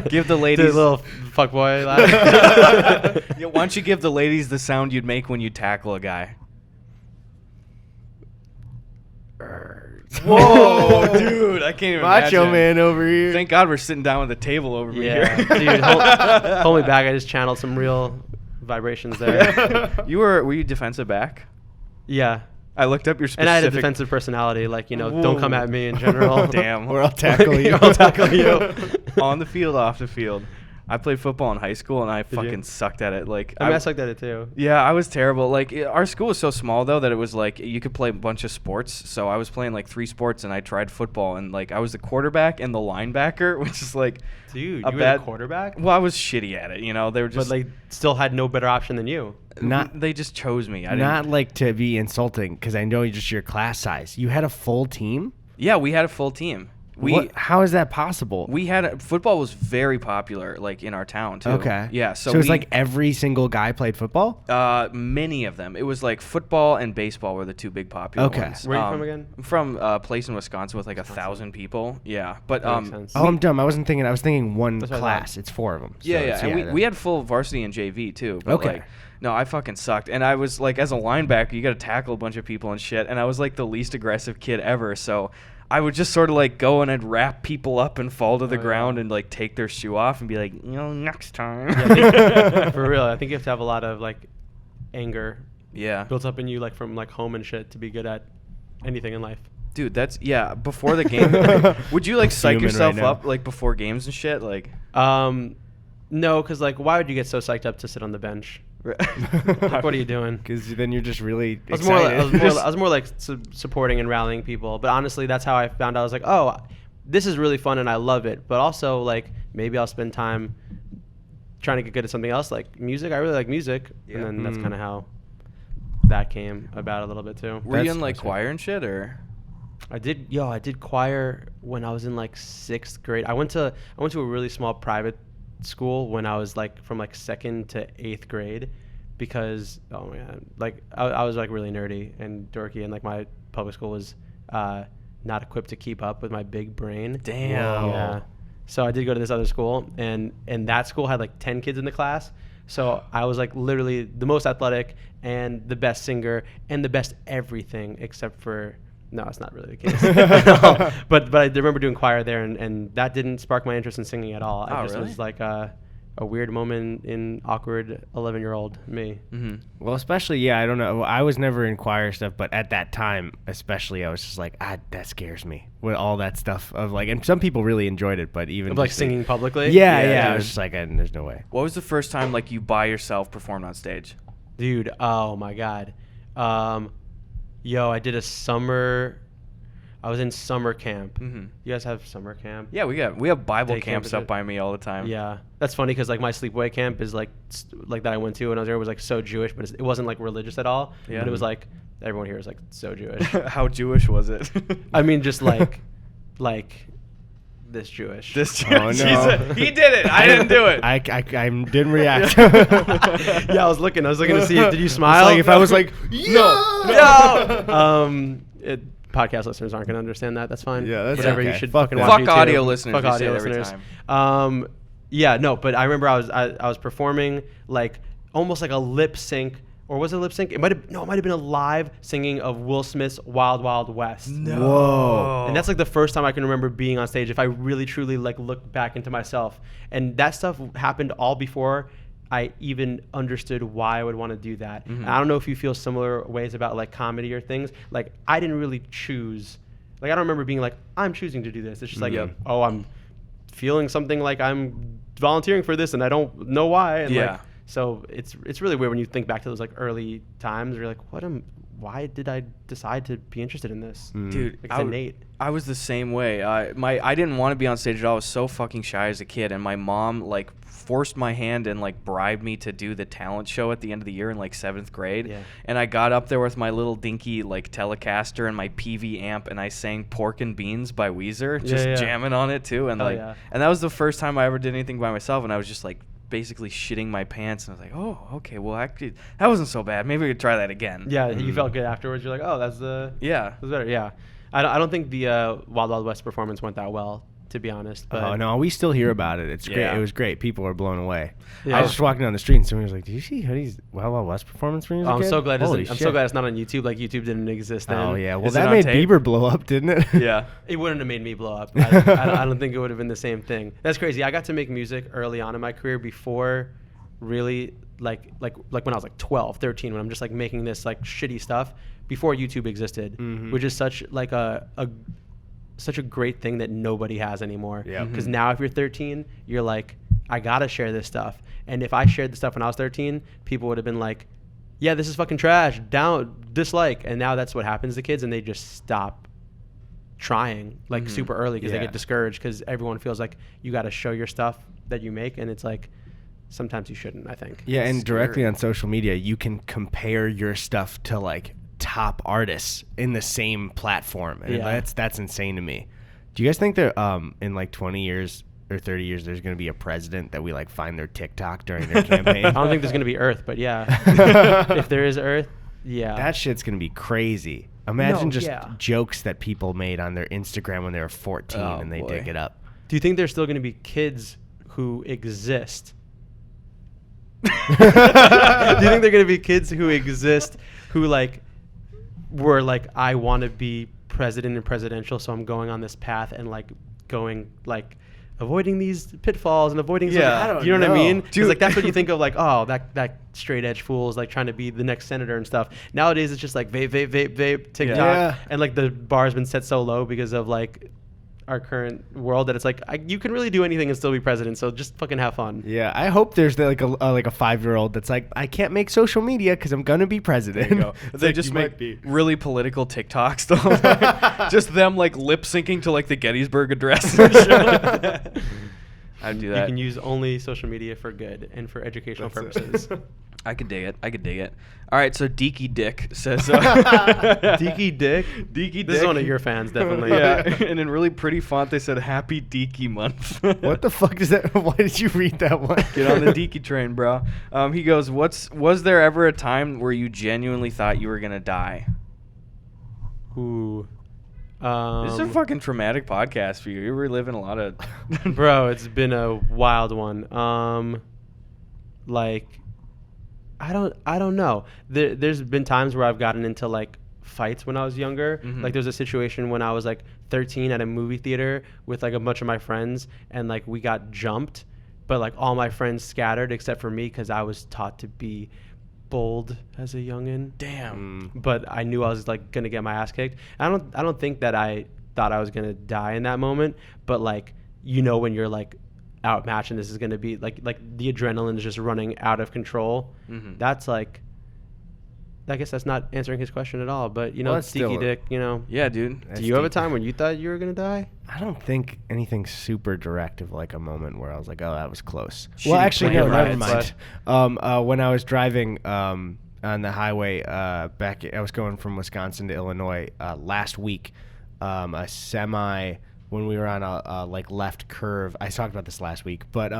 Give the Did ladies. a little fuckboy laugh. Yeah, why don't you give the ladies the sound you'd make when you tackle a guy? Whoa, dude! I can't even Macho imagine. man over here. Thank God we're sitting down with a table over Yeah, here. dude, hold me back. I just channeled some real vibrations there. Were you defensive back? Yeah, I looked up your specific. and I had a defensive personality. Like, don't come at me in general. Damn. Or I'll tackle you. I'll tackle you. On the field, off the field. I played football in high school and I you? fucking sucked at it. Like I mean, I sucked at it too. Yeah, I was terrible. Like our school was so small though that it was like you could play a bunch of sports. So I was playing like 3 sports and I tried football and like I was the quarterback and the linebacker, which is like Dude, a you were bad the quarterback? Well, I was shitty at it. They were But just like, still had no better option than you. they just chose me. I didn't. Not like to be insulting, because I know just your class size. You had a full team? Yeah, we had a full team. How is that possible? We had football was very popular, like in our town too. Okay. Yeah. So it's like every single guy played football? Many of them. It was like football and baseball were the 2 big popular Okay. ones. Where are you from again? I'm from a place in Wisconsin with like 1,000 people. Yeah, but That makes sense. Oh, I'm dumb. I was thinking one That's what I class. It's 4 of them. So yeah, it's- and we had full varsity and JV too. But Okay. Like, no, I fucking sucked. And I was like, as a linebacker, you got to tackle a bunch of people and shit. And I was like the least aggressive kid ever. So I would just sort of like go and I'd wrap people up and fall to the ground and like take their shoe off and be like, next time. For real, I think you have to have a lot of like anger Yeah. built up in you, like from like home and shit, to be good at anything in life. Dude, before the game. Would you like psych Fuming yourself right now. up like before games and shit? Like, No, because like, why would you get so psyched up to sit on the bench? Like, what are you doing? Because then you're just really I was more excited. like supporting and rallying people. But honestly, that's how I found out. I was like, oh, this is really fun and I love it. But also, like, maybe I'll spend time trying to get good at something else, like music. I really like music, Yeah. and then that's kind of how that came about a little bit too. were you That's in like awesome. choir and shit or? I did choir when I was in like 6th grade. I went to a really small private school when I was like from like 2nd to 8th grade, because oh my god, like I was like really nerdy and dorky, and like my public school was not equipped to keep up with my big brain. Damn. Yeah. So I did go to this other school, and that school had like 10 kids in the class. So I was like literally the most athletic and the best singer and the best everything except for No, it's not really the case. No. But I remember doing choir there, and that didn't spark my interest in singing at all. I just really? was like a weird moment in awkward 11-year-old me. Mm-hmm. Well, especially, I don't know. I was never in choir stuff, but at that time, especially, I was just like, that scares me. With all that stuff of like, and some people really enjoyed it, but even Like singing publicly? Yeah. I was just like, there's no way. What was the first time like you by yourself performed on stage? Dude, oh my God. I did I was in summer camp. Mm-hmm. You guys have summer camp? Yeah, we have Bible Day camp camps is up it? by me all the time. Yeah, that's funny because like my sleepaway camp is like that I went to when I was there was like so Jewish, but it wasn't like religious at all. Yeah. But it was like everyone here is like so Jewish. How Jewish was it? I mean, just like this Jewish. This Oh, no. He did it. I didn't do it. I didn't react. Yeah, I was looking to see. Did you smile? Like if I was like, No. Podcast listeners aren't gonna understand that. That's fine. Yeah, that's whatever. okay. You should Fuck fucking them. watch Fuck YouTube. audio listeners. Fuck We say audio it every listeners. time. Yeah, no, but I remember I was performing like almost like a lip sync, or was it a lip sync? It might have been a live singing of Will Smith's Wild Wild West. No. Whoa. And that's like the first time I can remember being on stage if I really truly like look back into myself. And that stuff happened all before I even understood why I would want to do that. Mm-hmm. And I don't know if you feel similar ways about like comedy or things. Like I didn't really choose. Like I don't remember being like, I'm choosing to do this. It's just like, oh, I'm feeling something like I'm volunteering for this and I don't know why. And Yeah. like, so it's really weird when you think back to those like early times where you're like, why did I decide to be interested in this? Dude, Like, it's innate. I was the same way. I didn't want to be on stage at all. I was so fucking shy as a kid, and my mom like forced my hand and like bribed me to do the talent show at the end of the year in like 7th grade. Yeah. And I got up there with my little dinky like Telecaster and my PV amp, and I sang "Pork and Beans" by Weezer, just jamming on it too. And and that was the first time I ever did anything by myself, and I was just like basically shitting my pants, and I was like, oh, okay, well actually that wasn't so bad. Maybe we could try that again. Yeah, you felt good afterwards. You're like, oh, that's better. Yeah, I don't think the Wild Wild West performance went that well, to be honest. But Oh no, we still hear about it. It's great. Yeah. It was great. People were blown away. Yeah. I was just walking down the street and somebody was like, "Did you see Hoodie's Wild Wild West performance when he was a I'm kid?" so glad. Holy I'm so shit. glad it's not on YouTube. Like YouTube didn't exist then. Oh yeah, well Is it that on made tape? Bieber blow up, didn't it? Yeah. It wouldn't have made me blow up. I don't think it would have been the same thing. That's crazy. I got to make music early on in my career before really like when I was like 12, 13, when I'm just like making this like shitty stuff before YouTube existed, which is such like such a great thing that nobody has anymore. Yeah. Because now if you're 13, you're like, I gotta share this stuff. And if I shared the stuff when I was 13, people would have been like, yeah, this is fucking trash, dislike. And now that's what happens to kids, and they just stop trying like super early because they get discouraged because everyone feels like you got to show your stuff that you make, and it's like sometimes you shouldn't, I think. Yeah, and Scary. directly on social media, you can compare your stuff to like top artists in the same platform, and that's insane to me. Do you guys think that in like 20 years or 30 years there's going to be a president that we like find their TikTok during their campaign? I don't think there's going to be Earth, but yeah. If there is Earth, yeah. That shit's going to be crazy. Imagine jokes that people made on their Instagram when they were 14 and they dig it up. Do you think there's still going to be kids who exist? Do you think they're going to be kids who exist who like were like, I want to be president and presidential, so I'm going on this path and like going like avoiding these pitfalls and avoiding I don't you know what I mean? know. Dude, like that's what you think of, like, oh, that straight edge fool is like trying to be the next senator and stuff. Nowadays it's just like vape TikTok, and like the bar's been set so low because of like our current world that it's like you can really do anything and still be president, so just fucking have fun. Yeah, I hope there's like a 5-year-old that's like, I can't make social media because I'm gonna be president. There you go. They like, just you make might be. really political TikToks though. Just them like lip syncing to like the Gettysburg Address and shit like that. I'd do that. You can use only social media for good and for educational purposes. I could dig it. All right, so Deaky Dick says Deaky Dick? Deaky Dick. This is one of your fans, definitely. Yeah, and in really pretty font they said Happy Deaky Month. What the fuck is that? Why did you read that one? Get on the Deaky train, bro. He goes, was there ever a time where you genuinely thought you were going to die? Ooh. This is a fucking traumatic podcast for you. You're reliving a lot of... Bro, it's been a wild one. Like, I don't know. There's been times where I've gotten into like fights when I was younger. Like there was a situation when I was like 13 at a movie theater with like a bunch of my friends, and like we got jumped, but like all my friends scattered except for me because I was taught to be bold as a youngin. Damn. But I knew I was like gonna get my ass kicked. I don't think that I thought I was gonna die in that moment, but like when you're like outmatched and this is gonna be like the adrenaline is just running out of control. That's like, I guess that's not answering his question at all, but Sneaky Dick, Yeah, dude. do you have a time when you thought you were gonna die? I don't think anything super direct of like a moment where I was like, oh, that was close. Shitty Well, actually, no, plane never rides. mind. When I was driving on the highway I was going from Wisconsin to Illinois last week, a semi, when we were on a like left curve, I talked about this last week, but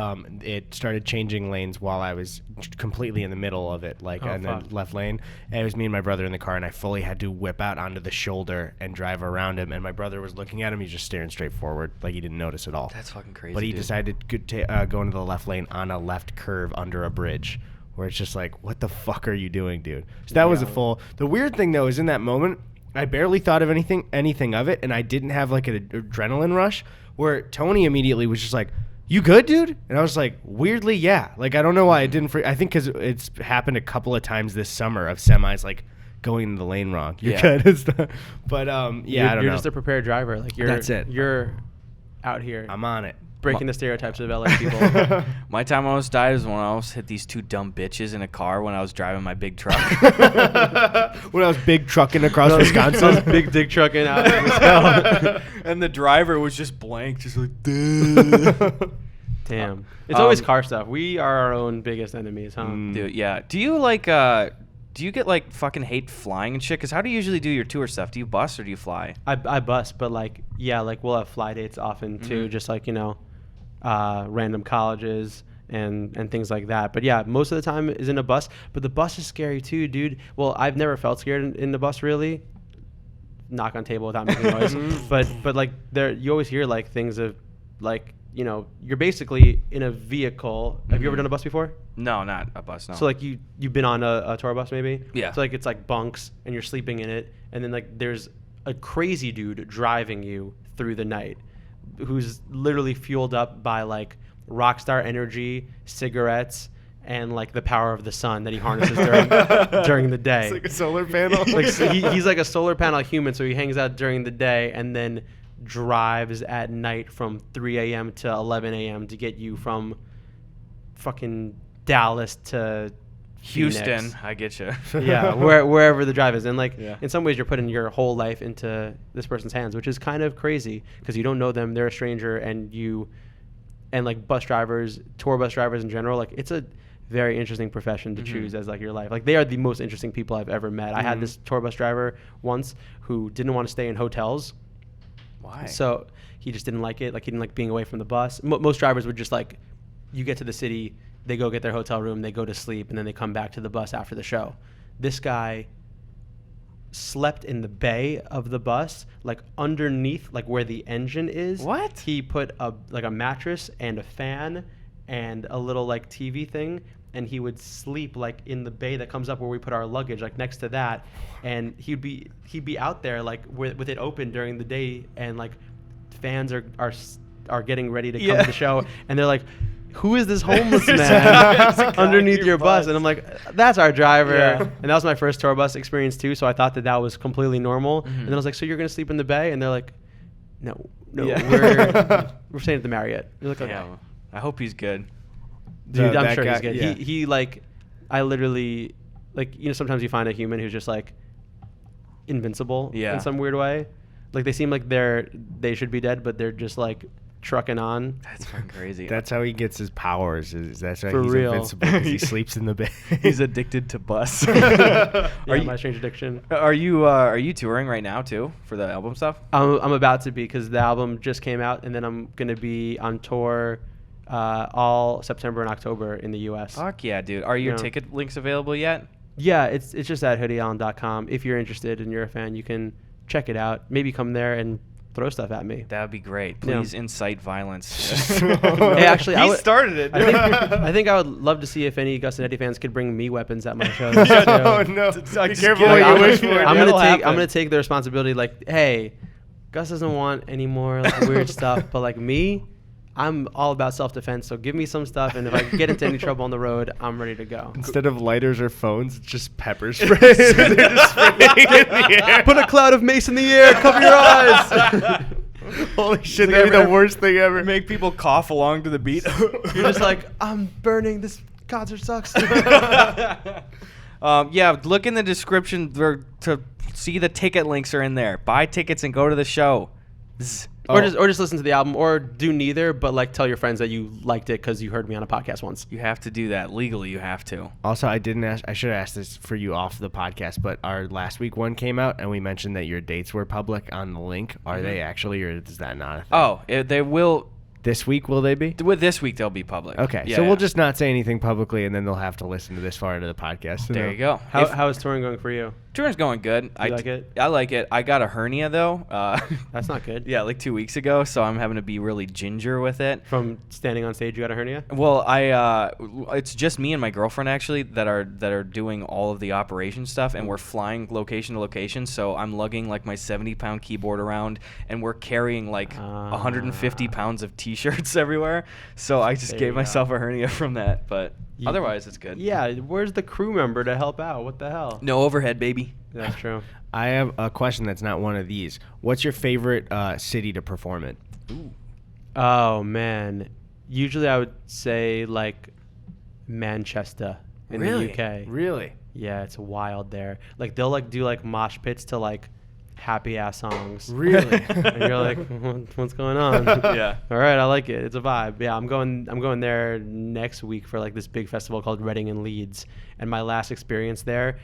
it started changing lanes while I was completely in the middle of it, like in the left lane. And it was me and my brother in the car, and I fully had to whip out onto the shoulder and drive around him. And my brother was looking at him; he's just staring straight forward, like he didn't notice at all. That's fucking crazy. But he dude. decided to go into the left lane on a left curve under a bridge, where it's just like, what the fuck are you doing, dude? So that was a full. The weird thing though is in that moment, I barely thought of anything of it, and I didn't have like an adrenaline rush where Tony immediately was just like, "You good, dude?" And I was like, weirdly, yeah. Like I don't know why I didn't. I think because it's happened a couple of times this summer of semis like going in the lane wrong. You're good, but I don't know. You're just a prepared driver. Like That's it. You're out here I'm on it. breaking the stereotypes of LA people. My time I almost died is when I almost hit these two dumb bitches in a car when I was driving my big truck. When I was big trucking across Wisconsin. I was big dick trucking out in Wisconsin. And the driver was just blank, just like, duh. Damn. It's always car stuff. We are our own biggest enemies, huh? Dude, yeah. Do you get like fucking hate flying and shit? Because how do you usually do your tour stuff? Do you bus or do you fly? I bus, but like, yeah, like we'll have fly dates often too, just like, random colleges and things like that. But yeah, most of the time is in a bus, but the bus is scary too, dude. Well, I've never felt scared in the bus really. Knock on table without making noise. But like you always hear like things of like, you're basically in a vehicle. Have you ever done a bus before? No, not a bus, no. So like you've been on a tour bus maybe? Yeah. So like it's like bunks and you're sleeping in it, and then like there's a crazy dude driving you through the night who's literally fueled up by like Rockstar energy, cigarettes, and like the power of the sun that he harnesses during the day. It's like a solar panel. Like so he's like a solar panel human, so he hangs out during the day and then drives at night from 3 a.m. to 11 a.m. to get you from fucking Dallas to Houston, Phoenix. I get you. Yeah, wherever the drive is. And like Yeah. in some ways you're putting your whole life into this person's hands, which is kind of crazy because you don't know them, they're a stranger, and like bus drivers, tour bus drivers in general, like it's a very interesting profession to choose as like your life. Like they are the most interesting people I've ever met. I had this tour bus driver once who didn't want to stay in hotels. Why? So he just didn't like it. Like he didn't like being away from the bus. Most drivers would just like, you get to the city, they go get their hotel room, they go to sleep, and then they come back to the bus after the show. This guy slept in the bay of the bus, like underneath, like where the engine is. What? He put a mattress and a fan and a little like TV thing, and he would sleep like in the bay that comes up where we put our luggage, like next to that. And he'd be out there like with it open during the day, and like fans are getting ready to come to the show, and they're like, who is this homeless man underneath your bus? And I'm like, that's our driver. Yeah. And that was my first tour bus experience too, so I thought that was completely normal. And then I was like, so you're gonna sleep in the bay? And they're like, no, we're staying at the Marriott. You're like, okay. Yeah. I hope he's good. Dude, I'm that sure guy- he's good. yeah. He like, I literally, like, sometimes you find a human who's just like invincible in some weird way. Like they seem like they should be dead, but they're just like trucking on. That's fucking crazy. That's how he gets his powers. That's why For he's real. invincible, because he sleeps in the bed. He's addicted to bus. Yeah, Are my strange addiction. you touring right now too for the album stuff? I'm about to be, because the album just came out, and then I'm gonna be on tour all September and October in the U.S. Fuck yeah, dude. Are your Yeah. ticket links available yet? Yeah, it's just at hoodieallen.com. If you're interested and you're a fan, you can check it out. Maybe come there and throw stuff at me. That would be great. Please incite violence. Hey, actually, he started it. I think I would love to see if any Gus and Eddie fans could bring me weapons at my shows. Oh no! Like, Be careful like, what you wish for. I'm gonna take the responsibility. Like, hey, Gus doesn't want any more like weird stuff, but like me, I'm all about self-defense. So give me some stuff, and if I get into any trouble on the road, I'm ready to go. Instead of lighters or phones, it's just pepper spray. They're just spraying in the air. Put a cloud of mace in the air. Cover your eyes. Holy shit! That'd be the worst thing ever. Make people cough along to the beat. You're just like, I'm burning. This concert sucks. Yeah, look in the description to see the ticket links are in there. Buy tickets and go to the show. Zzz. Or just listen to the album, or do neither, but like tell your friends that you liked it because you heard me on a podcast once. You have to do that legally. You have to. Also, I didn't ask. I should have asked this for you off the podcast, but our last week one came out, and we mentioned that your dates were public on the link. Are they actually, or is that not a thing? Oh, they will. This week, will they be? With this week, they'll be public. Okay, Yeah, so yeah. we'll just not say anything publicly, and then they'll have to listen to this far into the podcast. There you go. How is touring going for you? Touring's going good. You like it? I like it. I got a hernia though. That's not good. Yeah, like 2 weeks ago, so I'm having to be really ginger with it. From standing on stage, you got a hernia? Well, it's just me and my girlfriend actually that are doing all of the operation stuff, and we're flying location to location. So I'm lugging like my 70-pound keyboard around, and we're carrying like 150 pounds of t-shirts everywhere. So I just There gave you myself a hernia from that, but You- otherwise it's good. Yeah, where's the crew member to help out? What the hell? No overhead, baby. That's true. I have a question that's not one of these. What's your favorite city to perform in? Ooh. Oh, man. Usually I would say like Manchester in Really? the UK. Really? Yeah, it's wild there. Like they'll like do like mosh pits to like happy ass songs. Really? And you're like, what's going on? Yeah. All right, I like it. It's a vibe. Yeah, I'm going there next week for like this big festival called Reading and Leeds. And my last experience there,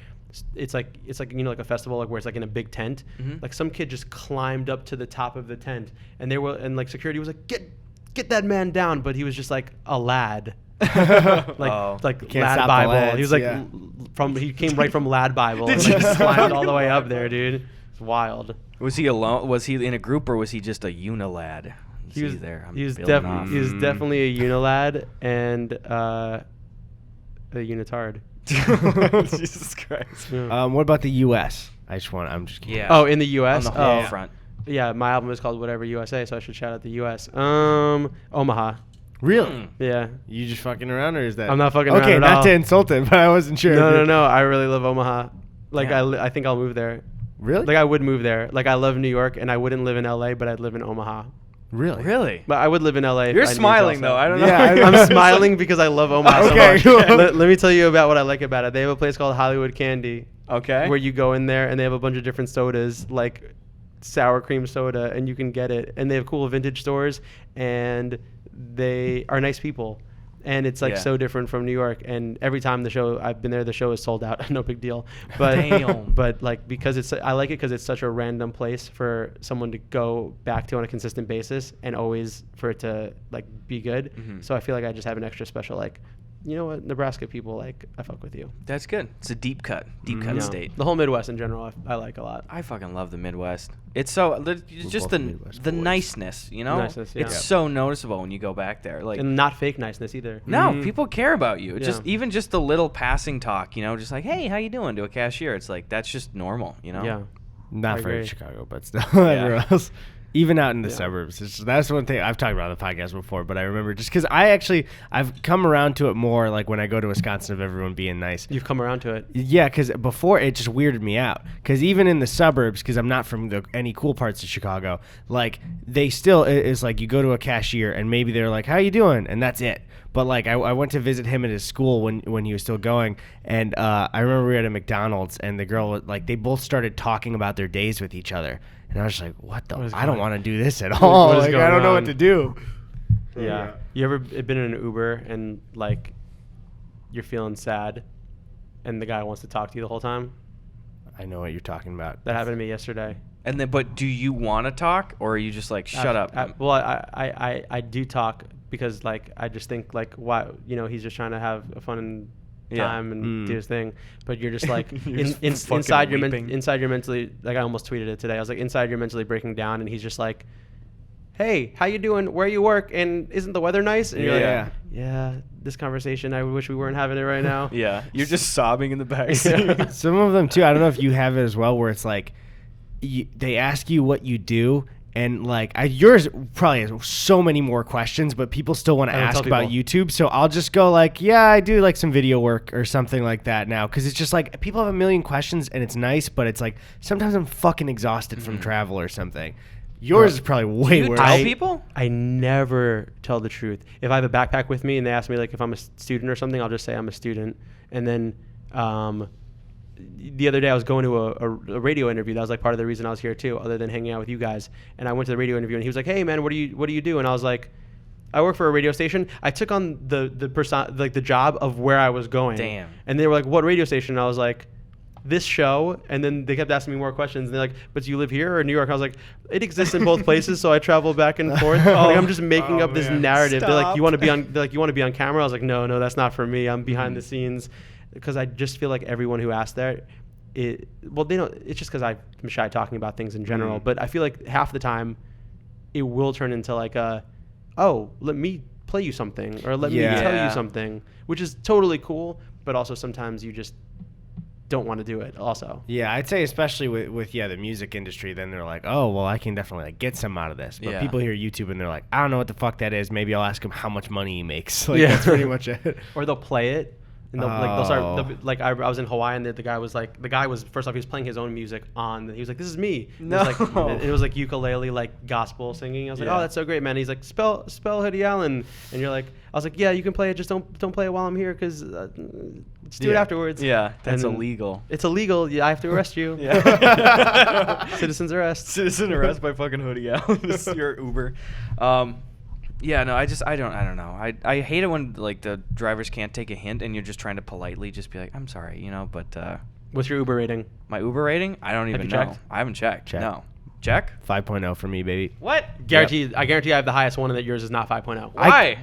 it's like you know, like a festival like where it's like in a big tent. Mhm. Like some kid just climbed up to the top of the tent, and like security was like, get that man down, but he was just like a lad. like Can't Lad stop the Bible. lads, He was like yeah. he came right from Lad Bible Did and you like, just just- climbed all the way up there, dude. It's wild. Was he alone? Was he in a group, or was he just a unilad? He was there. I'm he was feeling off. definitely a unilad and a unitard. Jesus Christ. Yeah. What about the U.S.? I'm just kidding. Yeah. Oh, in the U.S. On the whole Oh, front. yeah. My album is called Whatever USA, so I should shout out the U.S. Omaha. Really? Mm. Yeah. You just fucking around, or is that? I'm not fucking around Okay, at not all. to insult him, but I wasn't sure. No. I really love Omaha. Like Yeah. I think I'll move there. Really? Like I would move there. Like I love New York, and I wouldn't live in L.A., but I'd live in Omaha. Really? Really? But I would live in L.A. if You're I needed to smiling also. though. I don't know. Yeah, I'm smiling because I love Omaha Okay, so much. cool. Let me tell you about what I like about it. They have a place called Hollywood Candy, Okay. where you go in there and they have a bunch of different sodas, like sour cream soda, and you can get it. And they have cool vintage stores, and they are nice people. And it's like Yeah. so different from New York. And every time I've been there, the show is sold out. No big deal. But Damn. but like because I like it because it's such a random place for someone to go back to on a consistent basis, and always for it to like be good. Mhm. So I feel like I just have an extra special like, you know what, Nebraska people, like I fuck with you. That's good. It's a deep cut You know, state. the whole Midwest in general, I like a lot. I fucking love the Midwest. It's so it's just both the Midwest the boys. niceness, you know. Niceness, yeah. It's Yeah. so noticeable when you go back there. Like And not fake niceness either. no, people care about you. Yeah. Just even just the little passing talk, you know, just like, hey, how you doing to a cashier. It's like that's just normal, you know. Yeah. Not I for agree. Chicago, but still everywhere else. Even out in the Yeah. suburbs. That's one thing I've talked about on the podcast before, but I remember just because I've come around to it more like when I go to Wisconsin of everyone being nice. You've come around to it. Yeah, because before it just weirded me out. Because even in the suburbs, because I'm not from any cool parts of Chicago, like they still it's like you go to a cashier and maybe they're like, "How you doing?" and that's it. But like I went to visit him at his school when he was still going, and I remember we were at a McDonald's and the girl like they both started talking about their days with each other, and I was just like, "What the? I don't want to do this at all. what is Like I going don't know what on? to do." Yeah. You ever been in an Uber and like you're feeling sad and the guy wants to talk to you the whole time? I know what you're talking about. That happened to me yesterday. And then, but do you want to talk, or are you just like, shut up? Well, I do talk because like I just think like why, you know, he's just trying to have a fun time and do his thing. But you're just like You're just fucking inside weeping. inside you're mentally, like I almost tweeted it today. I was like, inside you're mentally breaking down, and he's just like, hey, how you doing? Where you work? And isn't the weather nice? And you're like, yeah, this conversation, I wish we weren't having it right now. Yeah, you're just sobbing in the back seat. Some of them too. I don't know if you have it as well, where it's like they ask you what you do, and like yours probably has so many more questions, but people still want to ask about YouTube. So I'll just go like, yeah, I do like some video work or something like that now, because it's just like people have a million questions and it's nice, but it's like sometimes I'm fucking exhausted from travel or something. Yours is probably way worse. Tell people? I never tell the truth. If I have a backpack with me and they ask me like if I'm a student or something, I'll just say I'm a student. And then the other day I was going to a radio interview. That was like part of the reason I was here too, other than hanging out with you guys. And I went to the radio interview and he was like, hey man, what do you do? And I was like, I work for a radio station. I took on the job of where I was going. Damn. And they were like, what radio station? And I was like, this show. And then they kept asking me more questions. And they're like, but do you live here or in New York? I was like, it exists in both places, so I travel back and forth. Like, I'm just making up this narrative. They're like, you want to be on? They're like, you want to be on camera? I was like, no, that's not for me. I'm behind the scenes, because I just feel like everyone who asked that, they don't. It's just because I'm shy talking about things in general. But I feel like half the time, it will turn into like let me play you something, or let me tell you something, which is totally cool. But also sometimes you just don't want to do it also. Yeah, I'd say especially with the music industry, then they're like, oh, well, I can definitely like get some out of this. But people hear YouTube and they're like, I don't know what the fuck that is. Maybe I'll ask him how much money he makes. Like, that's pretty much it. Or they'll play it. And they'll start, like, I was in Hawaii, and the guy was first off, he was playing his own music he was like, this is me. No. It was like ukulele, like gospel singing. I was like, oh, that's so great, man. He's like, spell Hoodie Allen. And you're like, I was like, yeah, you can play it, just don't play it while I'm here, because let's do it afterwards. Yeah, that's illegal. It's illegal. Yeah, I have to arrest you. Citizen's arrest. Citizen arrest by fucking Hoodie Allen. This is your Uber. Yeah, no, I don't know. I hate it when like the drivers can't take a hint and you're just trying to politely just be like, I'm sorry, but What's your Uber rating? My Uber rating? I don't even know. Checked? I haven't checked. Check. No. Check? 5.0 for me, baby. What? I guarantee I have the highest one, and that yours is not 5.0. Why?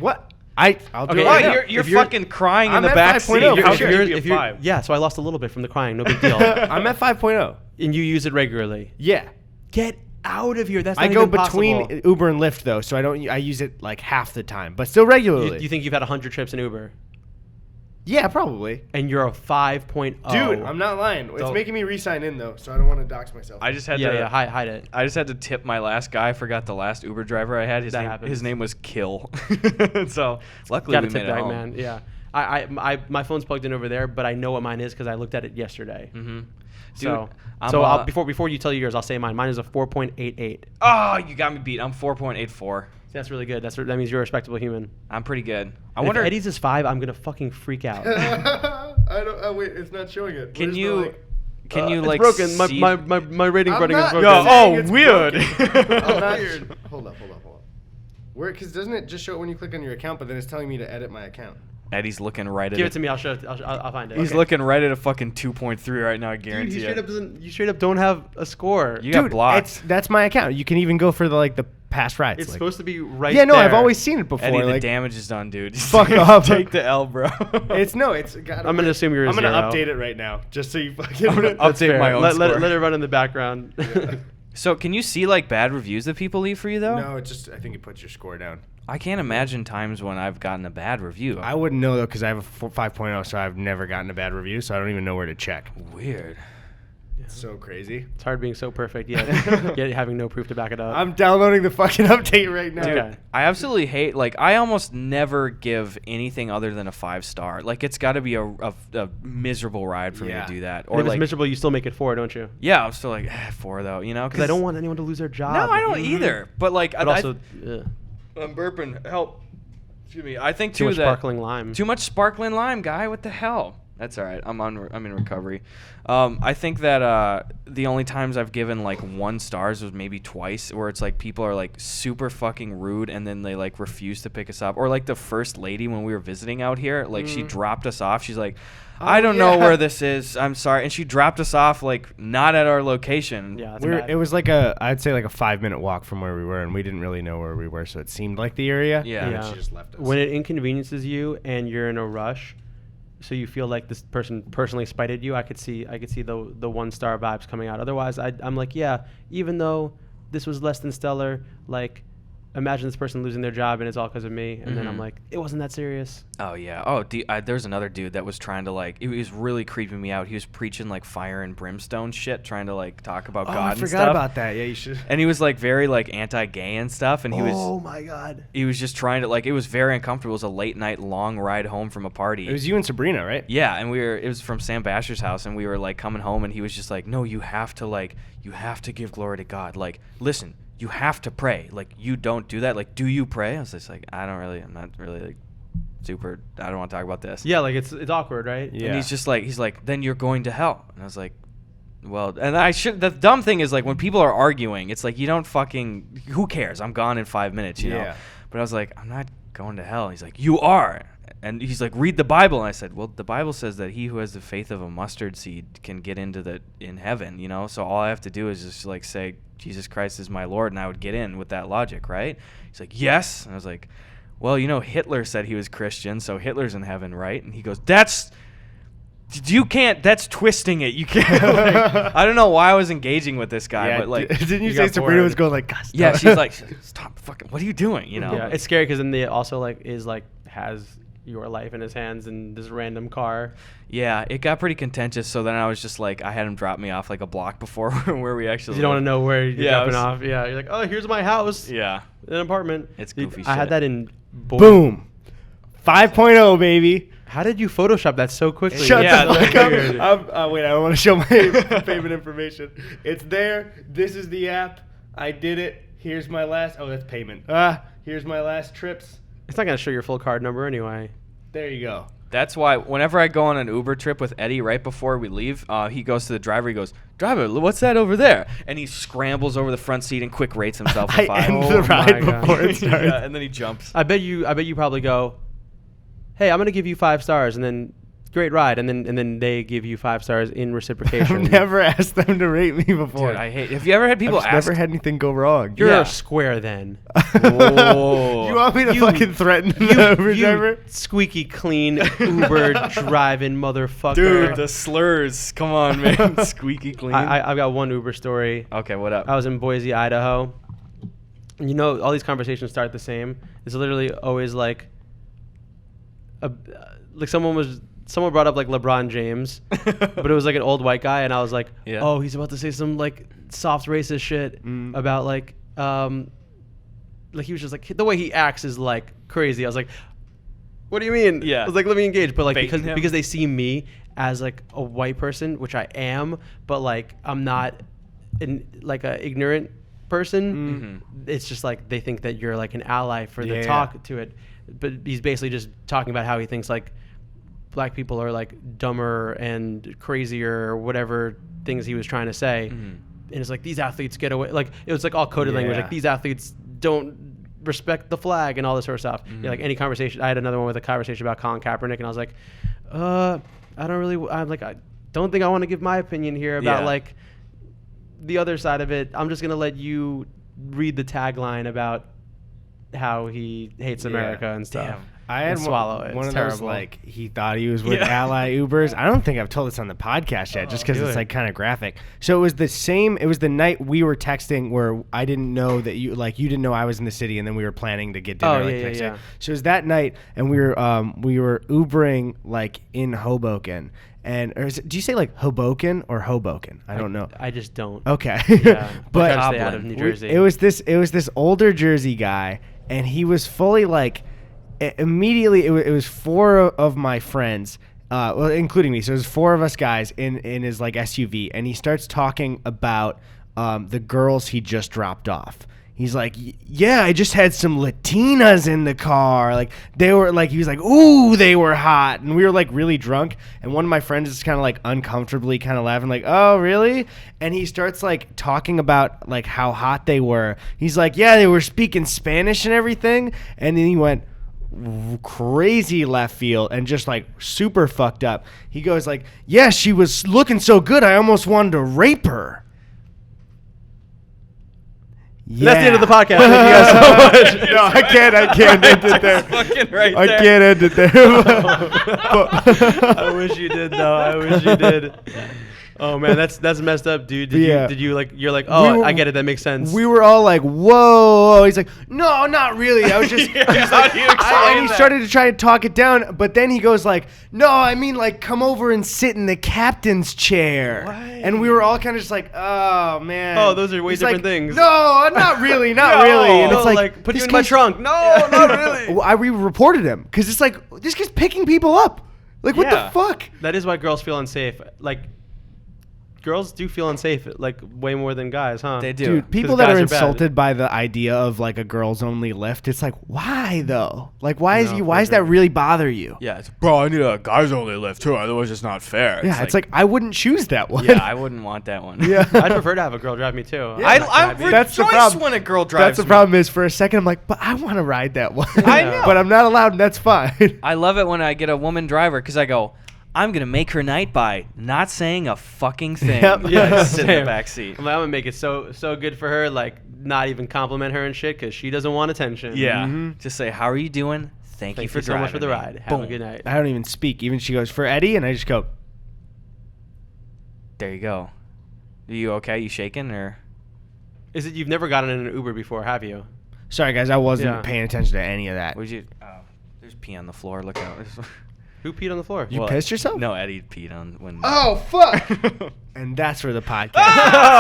I'll do Okay, it Why? right now. You're If you're- fucking crying in I'm the at back 5.0 seat. for How sure. could you be a 5? Yeah, so I lost a little bit from the crying. No big deal. I'm at 5.0. And you use it regularly. Yeah. Get out of here. That's not I go even between possible. Uber and Lyft though, so I use it like half the time, but still regularly. You think you've had 100 trips in Uber, Yeah, probably. and you're a 5.0. Dude, I'm not lying. It's Don't- making me re-sign in though, so I don't want to dox myself. I just had Yeah, to hide it. I just had to tip my last guy. I forgot the last Uber driver I had. That His happens. name was Kill. So luckily Got to we tip made it that, home. man. Yeah. My phone's plugged in over there, but I know what mine is because I looked at it yesterday. Mm-hmm. So, I'm, before you tell yours, I'll say mine. Mine is a 4.88. Oh, you got me beat. I'm 4.84. That's really good. That means you're a respectable human. I'm pretty good. I If wonder. Eddie's is 5, I'm gonna fucking freak out. I don't. Oh wait, it's not showing it. Can you? Can you It's like broken. see? My rating I'm button is not- broken. Yo, saying oh, it's weird. I'm not. Hold up. Where? Because doesn't it just show it when you click on your account, but then it's telling me to edit my account? Eddie's looking right at Give it. it to me. I'll show. I'll find it. He's Okay. looking right at a fucking 2.3 right now. I Dude, guarantee you straight up don't have a score. You got blocked. That's my account. You can even go for the past rides. It's like- supposed to be right Yeah, no, there. I've always seen it before. Eddie, the like, damage is done, dude. Fuck off. Take the L, bro. it's got. I'm gonna assume you're a I'm gonna zero. update it right now, just so you fucking. I'm gonna That's update fair. my own let score. it run in the background. So can you see like bad reviews that people leave for you though? No, I think it puts your score down. I can't imagine times when I've gotten a bad review. I wouldn't know though, because I have a 5.0, so I've never gotten a bad review, so I don't even know where to check. Weird. It's so crazy. It's hard being so perfect yet having no proof to back it up. I'm downloading the fucking update right now. Dude, okay. I absolutely hate, like, I almost never give anything other than a 5-star. Like, it's got to be a miserable ride for me Yeah. to do that. And Or if it's like, miserable, you still make it 4, don't you? yeah, I'm still like 4 though, you know? Because I don't want anyone to lose their job. No, I don't either. But like, But also, I'm burping. Help. Excuse me. I think too much that sparkling lime. Too much sparkling lime, guy. What the hell? That's all right. I'm in recovery. I think that the only times I've given like 1 stars was maybe twice, where it's like people are like super fucking rude and then they like refuse to pick us up. Or like the first lady when we were visiting out here, like she dropped us off. She's like, I don't know where this is. I'm sorry. And she dropped us off like not at our location. Yeah, that's It bad. was like I'd say like a 5-minute walk from where we were, and we didn't really know where we were, so it seemed like the area. Yeah. And then she just left us. When it inconveniences you and you're in a rush, so you feel like this person personally spited you, I could see the 1-star vibes coming out. Otherwise, I'm like, yeah, even though this was less than stellar, like, imagine this person losing their job and it's all because of me. And then I'm like, it wasn't that serious. Oh, yeah. Oh, there's another dude that was trying to, like, he was really creeping me out. He was preaching, like, fire and brimstone shit, trying to, like, talk about God and stuff. I forgot about that. Yeah, you should. And he was, like, very, like, anti-gay and stuff. And he was... Oh, my God. He was just trying to, like, it was very uncomfortable. It was a late-night, long ride home from a party. It was you and Sabrina, right? Yeah, and it was from Sam Basher's house, and we were, like, coming home, and he was just like, no, you have to give glory to God. Like, listen, you have to pray. Like, you don't do that. Like, do you pray? I was just like, I'm not really, like, super, I don't want to talk about this. Yeah, like, it's awkward, right? Yeah. And he's like, then you're going to hell. And I was like, well, and the dumb thing is, like, when people are arguing, it's like, you don't fucking, who cares? I'm gone in 5 minutes, you know? But I was like, I'm not going to hell. He's like, you are. And he's like, read the Bible. And I said, well, the Bible says that he who has the faith of a mustard seed can get in heaven, you know? So all I have to do is just, like, say, Jesus Christ is my Lord, and I would get in with that logic, right? He's like, yes. And I was like, well, you know, Hitler said he was Christian, so Hitler's in heaven, right? And he goes, that's twisting it. You can't, like, I don't know why I was engaging with this guy, but, like. Didn't you say Sabrina was going, like, Gus? Yeah, she's like, stop fucking, what are you doing, you know? Yeah, it's scary because then they also, like, has your life in his hands in this random car. Yeah, it got pretty contentious, so then I was just like, I had him drop me off, like, a block before where we actually You don't want to know where you're dropping off. Yeah, you're like, oh, here's my house. Yeah. An apartment. It's goofy shit. I had that in Boom. 5.0, baby. How did you Photoshop that so quickly? Shut Yeah, the fuck weird. up. Wait, I don't want to show my payment information. It's there. This is the app. I did it. Here's my last. Oh, that's payment. Here's my last trips. It's not going to show your full card number anyway. There you go. That's why whenever I go on an Uber trip with Eddie right before we leave, he goes to the driver. He goes, driver, what's that over there? And he scrambles over the front seat and quick rates himself a 5. I end the ride before it starts. Yeah, and then he jumps. I bet you probably go, hey, I'm going to give you 5 stars, and then great ride, and then they give you 5 stars in reciprocation. I've never asked them to rate me before. Dude, I hate. Have you ever had people I've ask? never had anything go wrong. You're Yeah. a square then. Oh. You want me to You- fucking threaten the Uber driver? Squeaky clean Uber driving motherfucker. Dude, the slurs. Come on, man. Squeaky clean. I've got one Uber story. Okay, what up? I was in Boise, Idaho. And you know, all these conversations start the same. It's literally always like, someone brought up like LeBron James, but it was like an old white guy, and I was like, Yeah. oh, he's about to say some like soft racist shit about like he was just like, the way he acts is like crazy. I was like, what do you mean? Yeah. I was like, let me engage, but like Baiting him? because they see me as like a white person, which I am, but like I'm not like a ignorant person. It's just like they think that you're like an ally for the talk to it, but he's basically just talking about how he thinks like black people are like dumber and crazier or whatever things he was trying to say. And it's like, these athletes get away, like it was like all coded language, like these athletes don't respect the flag and all this sort of stuff. Yeah, like any conversation. I had another one with a conversation about Colin Kaepernick, and I was like, I don't think I want to give my opinion here about like the other side of it. I'm just gonna let you read the tagline about how he hates America and stuff. Damn. I had swallow it. one It's of those terrible. like he thought he was with Ally Ubers. I don't think I've told this on the podcast yet, just because do it's it. like kind of graphic. So it was the same. It was the night we were texting where I didn't know that you didn't know I was in the city, and then we were planning to get dinner. Next day. So it was that night, and we were Ubering like in Hoboken. And do you say like Hoboken or Hoboken? I don't know. I just don't. Okay. Yeah, but because they out of New Jersey. It was this older Jersey guy, and he was fully like immediately it was 4 of my friends, well, including me. So it was 4 of us guys in his like SUV, and he starts talking about the girls he just dropped off. He's like, yeah, I just had some Latinas in the car. Like they were like, he was like, ooh, they were hot. And we were like really drunk. And one of my friends is kind of like uncomfortably kind of laughing like, oh, really? And he starts like talking about like how hot they were. He's like, yeah, they were speaking Spanish and everything. And then he went crazy left field and just like super fucked up. He goes like, yeah, she was looking so good, I almost wanted to rape her. That's the end of the podcast. Thank you guys so much. No, I can't end it there. Fucking right I there. can't end it there. I wish you did though. I wish you did. Oh man, that's messed up, dude. Did you like? You're like, oh, I get it. That makes sense. We were all like, whoa. He's like, no, not really. I was just. Yeah, he's how like, do you explain and he that? started to try and talk it down, but then he goes like, no, I mean like, come over and sit in the captain's chair. What? And we were all kind of just like, oh man. Oh, those are way He's different like, things. No, not really, not No, really. And no, it's like, put you this in my guy's- trunk. No, not really. We reported him because it's like this guy's picking people up. Like what Yeah. the fuck? That is why girls feel unsafe. Like, girls do feel unsafe, like way more than guys, huh? They do. Dude, people 'Cause that are guys are bad. insulted by the idea of like a girls only lift, it's like, why though? Like, why No, why for does that sure. really bother you? Yeah, it's, bro, I need a guys only lift too, otherwise it's not fair. Yeah, it's like I wouldn't choose that one. yeah, I wouldn't want that one. Yeah. I'd prefer to have a girl drive me too. I That's the rejoice problem. when a girl drives That's the me. problem is for a second I'm like, but I want to ride that one. I know. But I'm not allowed, and that's fine. I love it when I get a woman driver because I go, I'm gonna make her night by not saying a fucking thing. Yep. Yeah, I sit in the same. back seat. I'm gonna make it so good for her, like not even compliment her and shit, because she doesn't want attention. Yeah. Mhm. Just say, how are you doing? Thank you Thank for you so much for the driving me." ride. Have a Boom. good night. I don't even speak. Even she goes for Eddie, and I just go. There you go. Are you okay? You shaking or? Is it you've never gotten in an Uber before, have you? Sorry guys, I wasn't Yeah. paying attention to any of that. Would you? Oh, there's pee on the floor. Look out. Who peed on the floor? You pissed yourself? No, Eddie peed on when. Oh fuck! And that's for the podcast.